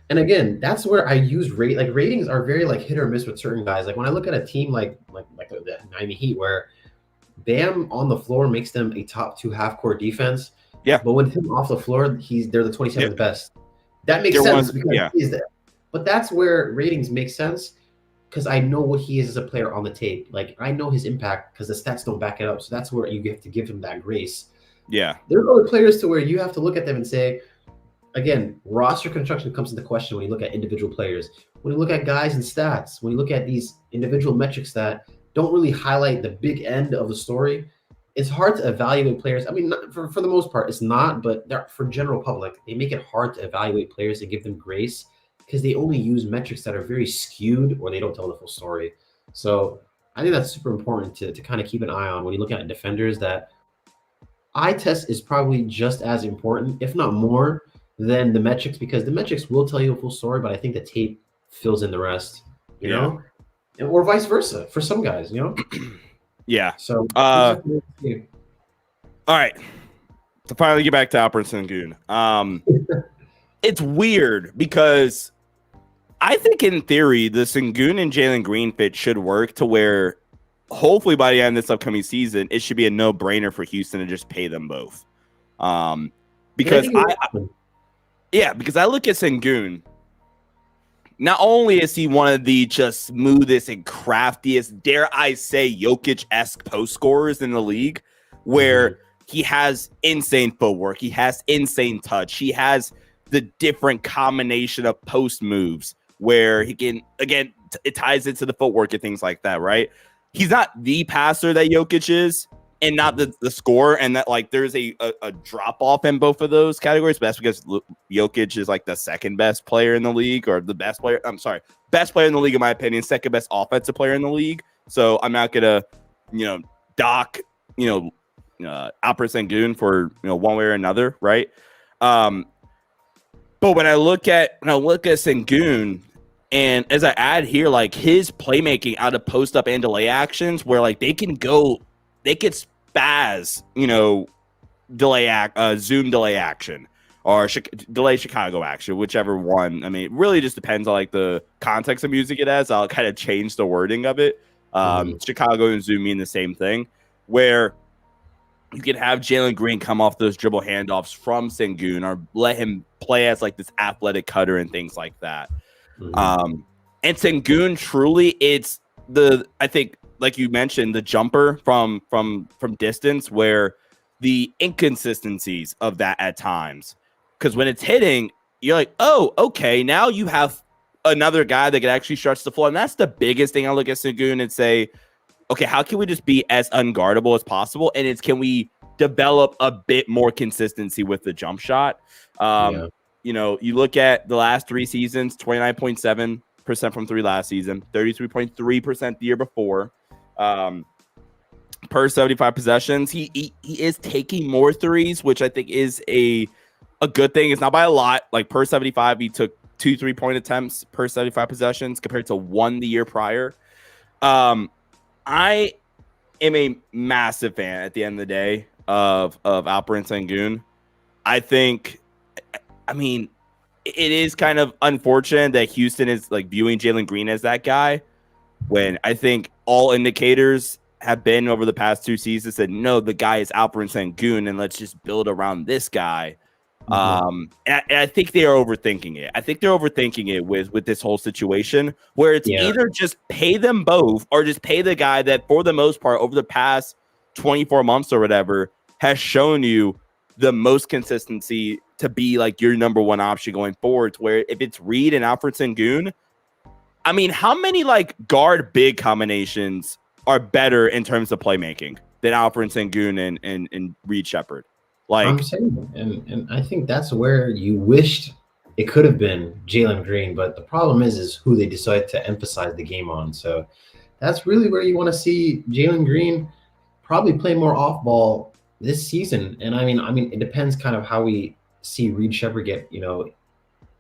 And again, that's where I use ratings are very like hit or miss with certain guys. Like when I look at a team like the Miami Heat, where Bam on the floor makes them a top 2 half-court defense. Yeah. But with him off the floor, they're the 27th best. That makes sense because he's there. But that's where ratings make sense because I know what he is as a player on the tape. Like I know his impact because the stats don't back it up. So that's where you have to give him that grace. Yeah. There are other players to where you have to look at them and say, again, roster construction comes into question when you look at individual players. When you look at guys and stats, when you look at these individual metrics that don't really highlight the big end of the story, it's hard to evaluate players. I mean, for the most part, it's not, but for general public, they make it hard to evaluate players and give them grace because they only use metrics that are very skewed or they don't tell the full story. So I think that's super important to kind of keep an eye on when you look at defenders. That eye test is probably just as important, if not more, than the metrics, because the metrics will tell you a full story, but I think the tape fills in the rest, you know, or vice versa for some guys, you know? Yeah. So, all right. To finally get back to Alperen Sengun. It's weird because I think in theory, the Sengun and Jalen Green fit should work to where hopefully by the end of this upcoming season, it should be a no-brainer for Houston to just pay them both. Because because I look at Sengun, not only is he one of the just smoothest and craftiest, dare I say, Jokic-esque post scorers in the league, where he has insane footwork, he has insane touch, he has the different combination of post moves where he can, again, it ties into the footwork and things like that, right? He's not the passer that Jokic is, and not the scorer, and that like there's a drop off in both of those categories. But that's because Jokic is like the second best player in the league, or the best player. I'm sorry, best player in the league in my opinion, second best offensive player in the league. So I'm not gonna, dock, Alperen Sengun for one way or another, right? But when I look at Sengun, and as I add here, like his playmaking out of post up and delay actions, where like they could spaz, zoom delay action or delay Chicago action, whichever one. I mean, it really just depends on like the context of music it has. I'll kind of change the wording of it. Chicago and zoom mean the same thing, where you can have Jalen Green come off those dribble handoffs from Sengun or let him play as like this athletic cutter and things like that. And Sengun truly, it's I think, like you mentioned, the jumper from distance, where the inconsistencies of that at times, because when it's hitting, you're like, oh, okay, now you have another guy that can actually stretch the floor. And that's the biggest thing I look at Sengun and say, okay, how can we just be as unguardable as possible? And can we develop a bit more consistency with the jump shot? You look at the last 3 seasons, 29.7% from 3 last season, 33.3% the year before. Per 75 possessions, he is taking more threes, which I think is a good thing. It's not by a lot. Like per 75, he took 2 3-point attempts per 75 possessions compared to 1 the year prior. I am a massive fan at the end of the day of Alperen Sengun. I mean, it is kind of unfortunate that Houston is like viewing Jalen Green as that guy, when I think all indicators have been over the past 2 seasons that no, the guy is Alperen Sengun, and let's just build around this guy. And I think they are overthinking it. I think they're overthinking it with this whole situation, where it's either just pay them both or just pay the guy that, for the most part, over the past 24 months or whatever, has shown you the most consistency to be like your number one option going forward. To where if it's Reed and Alfred Sengun, I mean, how many like guard big combinations are better in terms of playmaking than Alfred Sengun and Reed Shepherd. Like I'm saying, and I think that's where you wished it could have been Jalen Green, but the problem is who they decide to emphasize the game on. So that's really where you want to see Jalen Green probably play more off ball this season. And I mean, it depends kind of how we see Reed Shepherd get,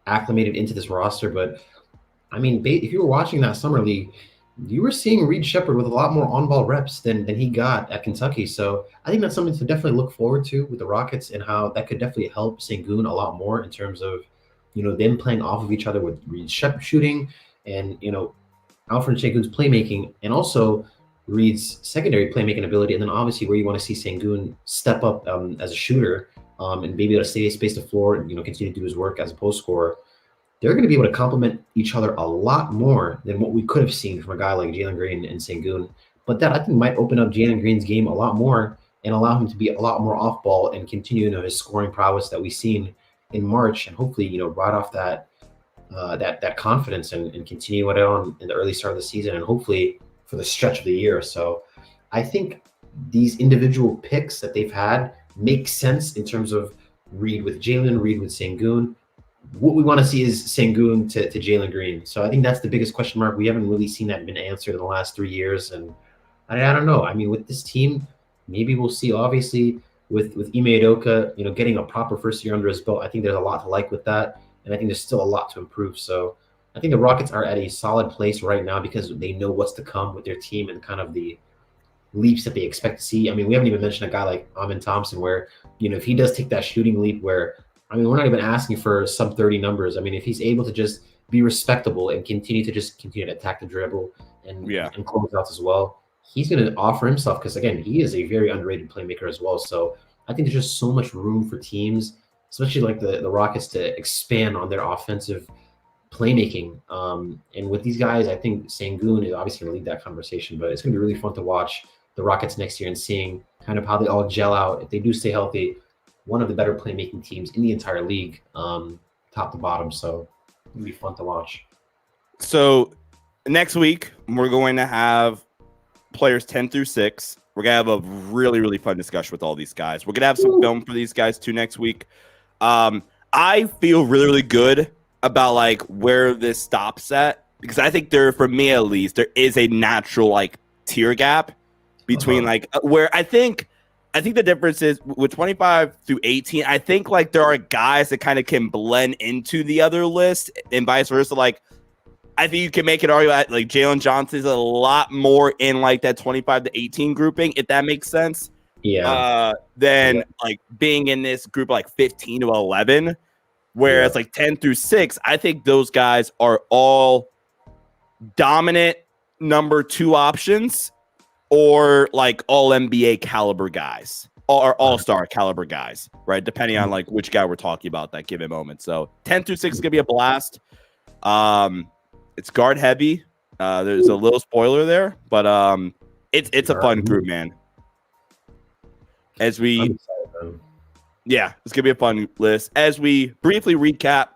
acclimated into this roster. But I mean, if you were watching that summer league, you were seeing Reed Shepherd with a lot more on-ball reps than he got at Kentucky. So I think that's something to definitely look forward to with the Rockets, and how that could definitely help Sengun a lot more in terms of, them playing off of each other with Reed Shepherd shooting and, Alfred Sengun's playmaking, and also Reed's secondary playmaking ability. And then obviously where you want to see Sengun step up as a shooter and be able to stay space the floor and, continue to do his work as a post scorer. They're going to be able to complement each other a lot more than what we could have seen from a guy like Jalen Green and Sengun. But that, I think, might open up Jalen Green's game a lot more and allow him to be a lot more off ball and continue his scoring prowess that we've seen in March, and hopefully, ride off that confidence and continue it on in the early start of the season, and hopefully for the stretch of the year. So I think these individual picks that they've had make sense in terms of Reed with Jalen, Reed with Sengun. What we want to see is Sengun to Jalen Green. So I think that's the biggest question mark. We haven't really seen that been answered in the last 3 years. And I don't know. I mean, with this team, maybe we'll see, obviously, with Ime Udoka, getting a proper first year under his belt. I think there's a lot to like with that. And I think there's still a lot to improve. So I think the Rockets are at a solid place right now because they know what's to come with their team and kind of the leaps that they expect to see. I mean, we haven't even mentioned a guy like Amen Thompson where, if he does take that shooting leap where, we're not even asking for sub 30 numbers. I mean, if he's able to just be respectable and continue to attack the dribble and close out as well, he's going to offer himself because, again, he is a very underrated playmaker as well. So I think there's just so much room for teams, especially like the Rockets, to expand on their offensive playmaking. And with these guys, I think Sengun is obviously going to lead that conversation, but it's going to be really fun to watch the Rockets next year and seeing kind of how they all gel out. If they do stay healthy, one of the better playmaking teams in the entire league, top to bottom. So it'll be fun to watch. So next week, we're going to have players 10 through 6. We're going to have a really, really fun discussion with all these guys. We're going to have some film for these guys too next week. I feel really, really good about like where this stops at, because I think for me at least, there is a natural like tier gap between like where I think the difference is with 25 through 18, I think like there are guys that kind of can blend into the other list and vice versa. Like I think you can make an argument like Jalen Johnson is a lot more in like that 25 to 18 grouping, if that makes sense. Yeah. Than like being in this group like 15 to 11, whereas like 10 through 6, I think those guys are all dominant number 2 options, or like all NBA caliber guys, or all-star caliber guys, right? Depending on like which guy we're talking about that given moment. So 10 through 6 is gonna be a blast. It's guard heavy. There's a little spoiler there, but it's a fun group, man. It's gonna be a fun list. As we briefly recap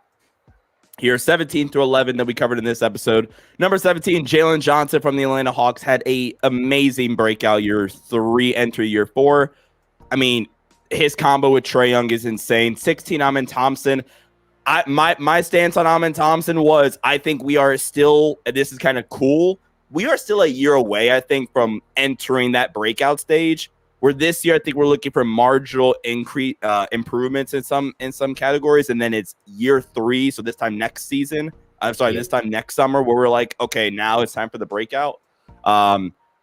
here, 17 through 11 that we covered in this episode. Number 17, Jalen Johnson from the Atlanta Hawks had a amazing breakout year 3, entry year 4. I mean, his combo with Trae Young is insane. 16, Amen Thompson. My stance on Amen Thompson was, I think we are still, this is kind of cool, we are still a year away, I think, from entering that breakout stage. Where this year, I think we're looking for marginal improvements in some categories, and then it's year 3. So this time next season, this time next summer, where we're like, okay, now it's time for the breakout.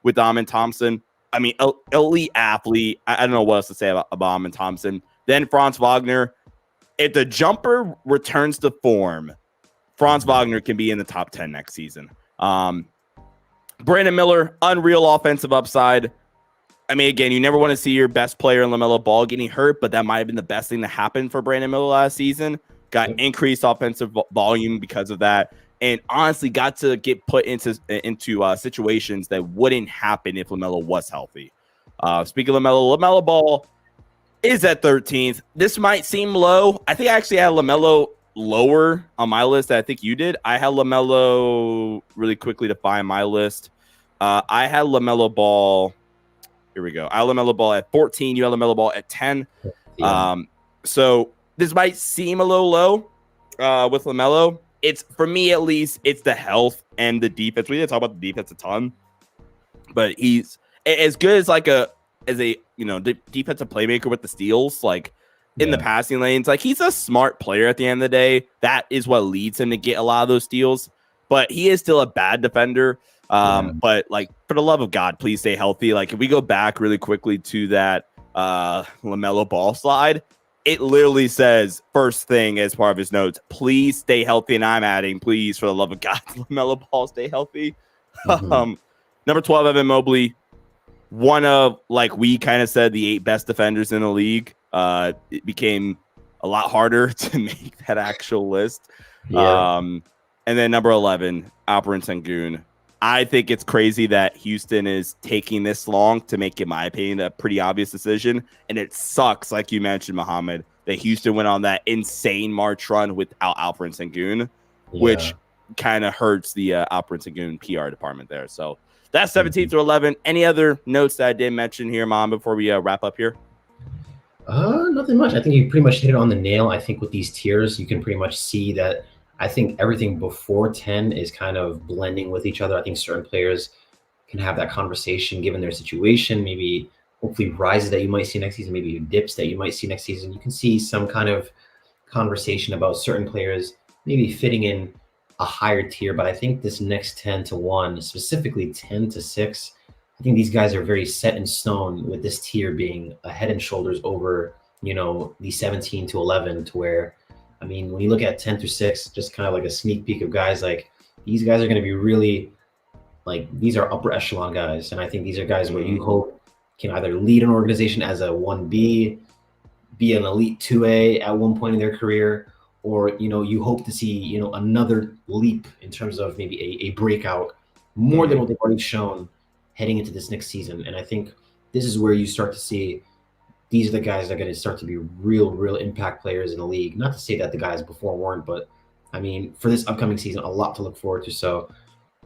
With Amen Thompson, I mean, elite athlete. I don't know what else to say about Amen Thompson. Then Franz Wagner. If the jumper returns to form, Franz Wagner can be in the top 10 next season. Brandon Miller, unreal offensive upside. I mean, again, you never want to see your best player in LaMelo Ball getting hurt, but that might have been the best thing to happen for Brandon Miller last season. Got increased offensive volume because of that, and honestly got to get put into situations that wouldn't happen if LaMelo was healthy. Speaking of LaMelo Ball is at 13th. This might seem low. I think I actually had LaMelo lower on my list than I think you did. I had LaMelo really quickly to find my list. I had LaMelo Ball Here we go. I LaMelo Ball at 14. You LaMelo Ball at 10. Yeah. So this might seem a little low with LaMelo. It's, for me at least, it's the health and the defense. We didn't talk about the defense a ton, but he's as good as defensive playmaker with the steals, like in the passing lanes. Like, he's a smart player at the end of the day. That is what leads him to get a lot of those steals. But he is still a bad defender. But like, for the love of God, please stay healthy. Like, if we go back really quickly to that LaMelo Ball slide, it literally says first thing as part of his notes, please stay healthy. And I'm adding, please, for the love of God, LaMelo Ball, stay healthy. Number 12, Evan Mobley, one of, like we kind of said, the 8 best defenders in the league. It became a lot harder to make that actual list. And then number 11, Alperen Sengun. I think it's crazy that Houston is taking this long to make, in my opinion, a pretty obvious decision. And it sucks, like you mentioned, Muhammad, that Houston went on that insane March run without Alperen Sengun, which kind of hurts the Alperen Sengun PR department there. So that's 17 through 11. Any other notes that I didn't mention here, Mom, before we wrap up here? Nothing much. I think you pretty much hit it on the nail. I think with these tiers, you can pretty much see that I think everything before 10 is kind of blending with each other. I think certain players can have that conversation given their situation, maybe hopefully rises that you might see next season, maybe dips that you might see next season. You can see some kind of conversation about certain players maybe fitting in a higher tier. But I think this next 10 to 1, specifically 10 to 6, I think these guys are very set in stone, with this tier being a head and shoulders over, the 17 to 11, to where, I mean, when you look at 10 through 6, just kind of like a sneak peek of guys, like these guys are going to be really, like, these are upper echelon guys. And I think these are guys where you hope can either lead an organization as a 1B, be an elite 2A at one point in their career, or, you hope to see, another leap in terms of maybe a breakout more than what they've already shown heading into this next season. And I think this is where you start to see these are the guys that are going to start to be real impact players in the league. Not to say that the guys before weren't, but I mean, for this upcoming season, a lot to look forward to. So,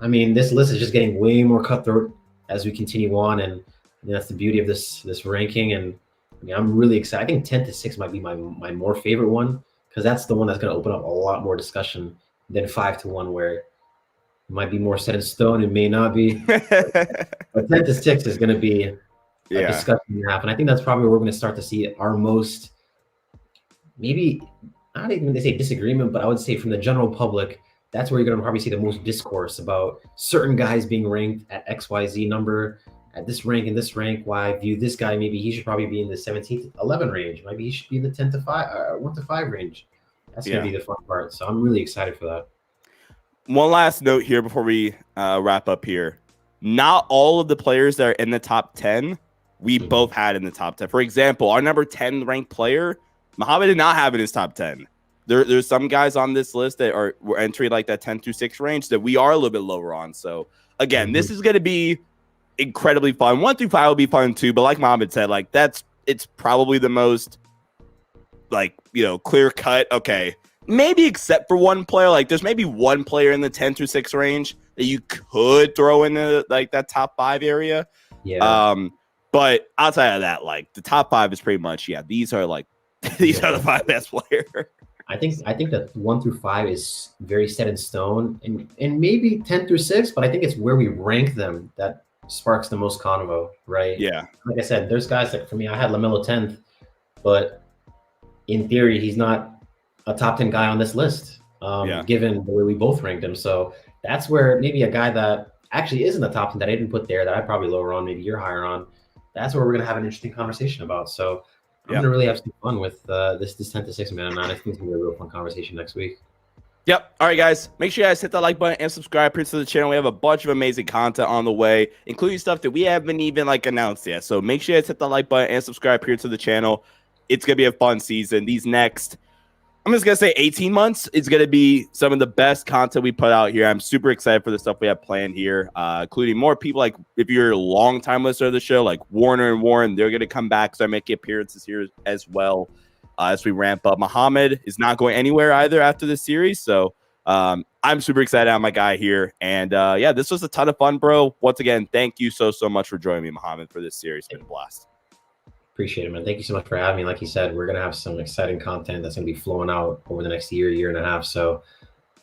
I mean, this list is just getting way more cutthroat as we continue on. And that's the beauty of this ranking. And I mean, I'm really excited. I think 10 to 6 might be my more favorite one, because that's the one that's going to open up a lot more discussion than 5 to 1, where it might be more set in stone. It may not be. But 10 to 6 is going to be a discussion to happen. I think that's probably where we're going to start to see our most, maybe, I don't even want to say disagreement, but I would say from the general public, that's where you're going to probably see the most discourse about certain guys being ranked at XYZ number, at this rank and this rank. Why I view this guy, maybe he should probably be in the 17 to 11 range. Maybe he should be in the 10 to 5, 1 to 5 range. That's going to be the fun part. So I'm really excited for that. One last note here before we wrap up here. Not all of the players that are in the top 10 we both had in the top 10. For example, our number 10 ranked player, Muhammad did not have in his top 10. There's some guys on this list that were entering like that 10 through 6 range that we are a little bit lower on. So again, this is going to be incredibly fun. 1 through 5 will be fun too, but like Muhammad said, like it's probably the most clear cut. Okay, maybe except for one player, like there's maybe one player in the 10 through 6 range that you could throw in the like that top 5 area. But outside of that, like the top 5 is pretty much, these are like these are the 5 best players. I think that 1 through 5 is very set in stone, and maybe 10 through 6, but I think it's where we rank them that sparks the most convo, right? Yeah. Like I said, there's guys that, for me, I had LaMelo 10th, but in theory, he's not a top 10 guy on this list, given the way we both ranked him. So that's where maybe a guy that actually is in the top 10 that I didn't put there, that I probably lower on, maybe you're higher on, that's where we're going to have an interesting conversation about. So I'm going to really have some fun with this 10 to 6 man. And I think it's going to be a real fun conversation next week. Yep. All right, guys. Make sure you guys hit that like button and subscribe to the channel. We have a bunch of amazing content on the way, including stuff that we haven't even announced yet. So make sure you guys hit the like button and subscribe here to the channel. It's going to be a fun season. These next, I'm just going to say 18 months is going to be some of the best content we put out here. I'm super excited for the stuff we have planned here, including more people. Like if you're a long-time listener of the show, like Warner and Warren, they're going to come back. So I make appearances here as well as we ramp up. Muhammad is not going anywhere either after this series. So I'm super excited on my guy here. And yeah, this was a ton of fun, bro. Once again, thank you so much for joining me, Mohammed, for this series. It's been a blast. Appreciate it, man. Thank you so much for having me. Like you said, we're going to have some exciting content that's going to be flowing out over the next year and a half. So,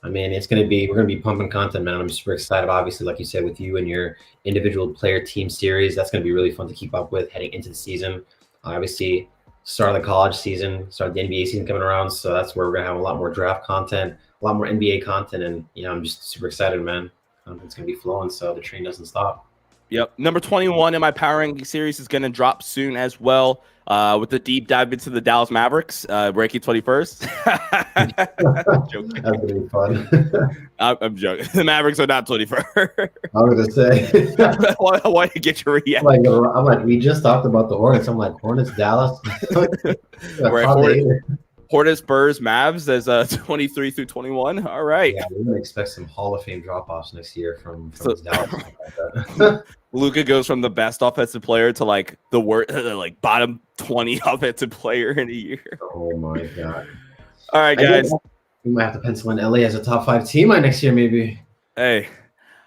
I mean, we're going to be pumping content, man. I'm super excited, obviously, like you said, with you and your individual player team series. That's going to be really fun to keep up with heading into the season. Obviously, start of the college season, start of the NBA season coming around. So that's where we're going to have a lot more draft content, a lot more NBA content. And, I'm just super excited, man. It's going to be flowing, so the train doesn't stop. Yep. Number 21 in my Power Ranking series is going to drop soon as well, with the deep dive into the Dallas Mavericks, ranking 21st. That's going to be fun. I'm joking. The Mavericks are not 21st. I was going to say. I want to get your reaction. I'm like, we just talked about the Hornets. I'm like, Hornets, Dallas. Right, Hornets, Spurs, Mavs as 23 through 21. All right. Yeah, we're going to expect some Hall of Fame drop-offs next year from Dallas. Luka goes from the best offensive player to like the worst, like bottom 20 offensive player in a year. Oh my god! All right, guys. We might have to pencil in LA as a top 5 team next year, maybe. Hey,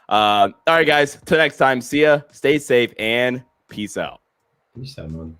all right, guys. Till next time. See ya. Stay safe and peace out. Peace out, man.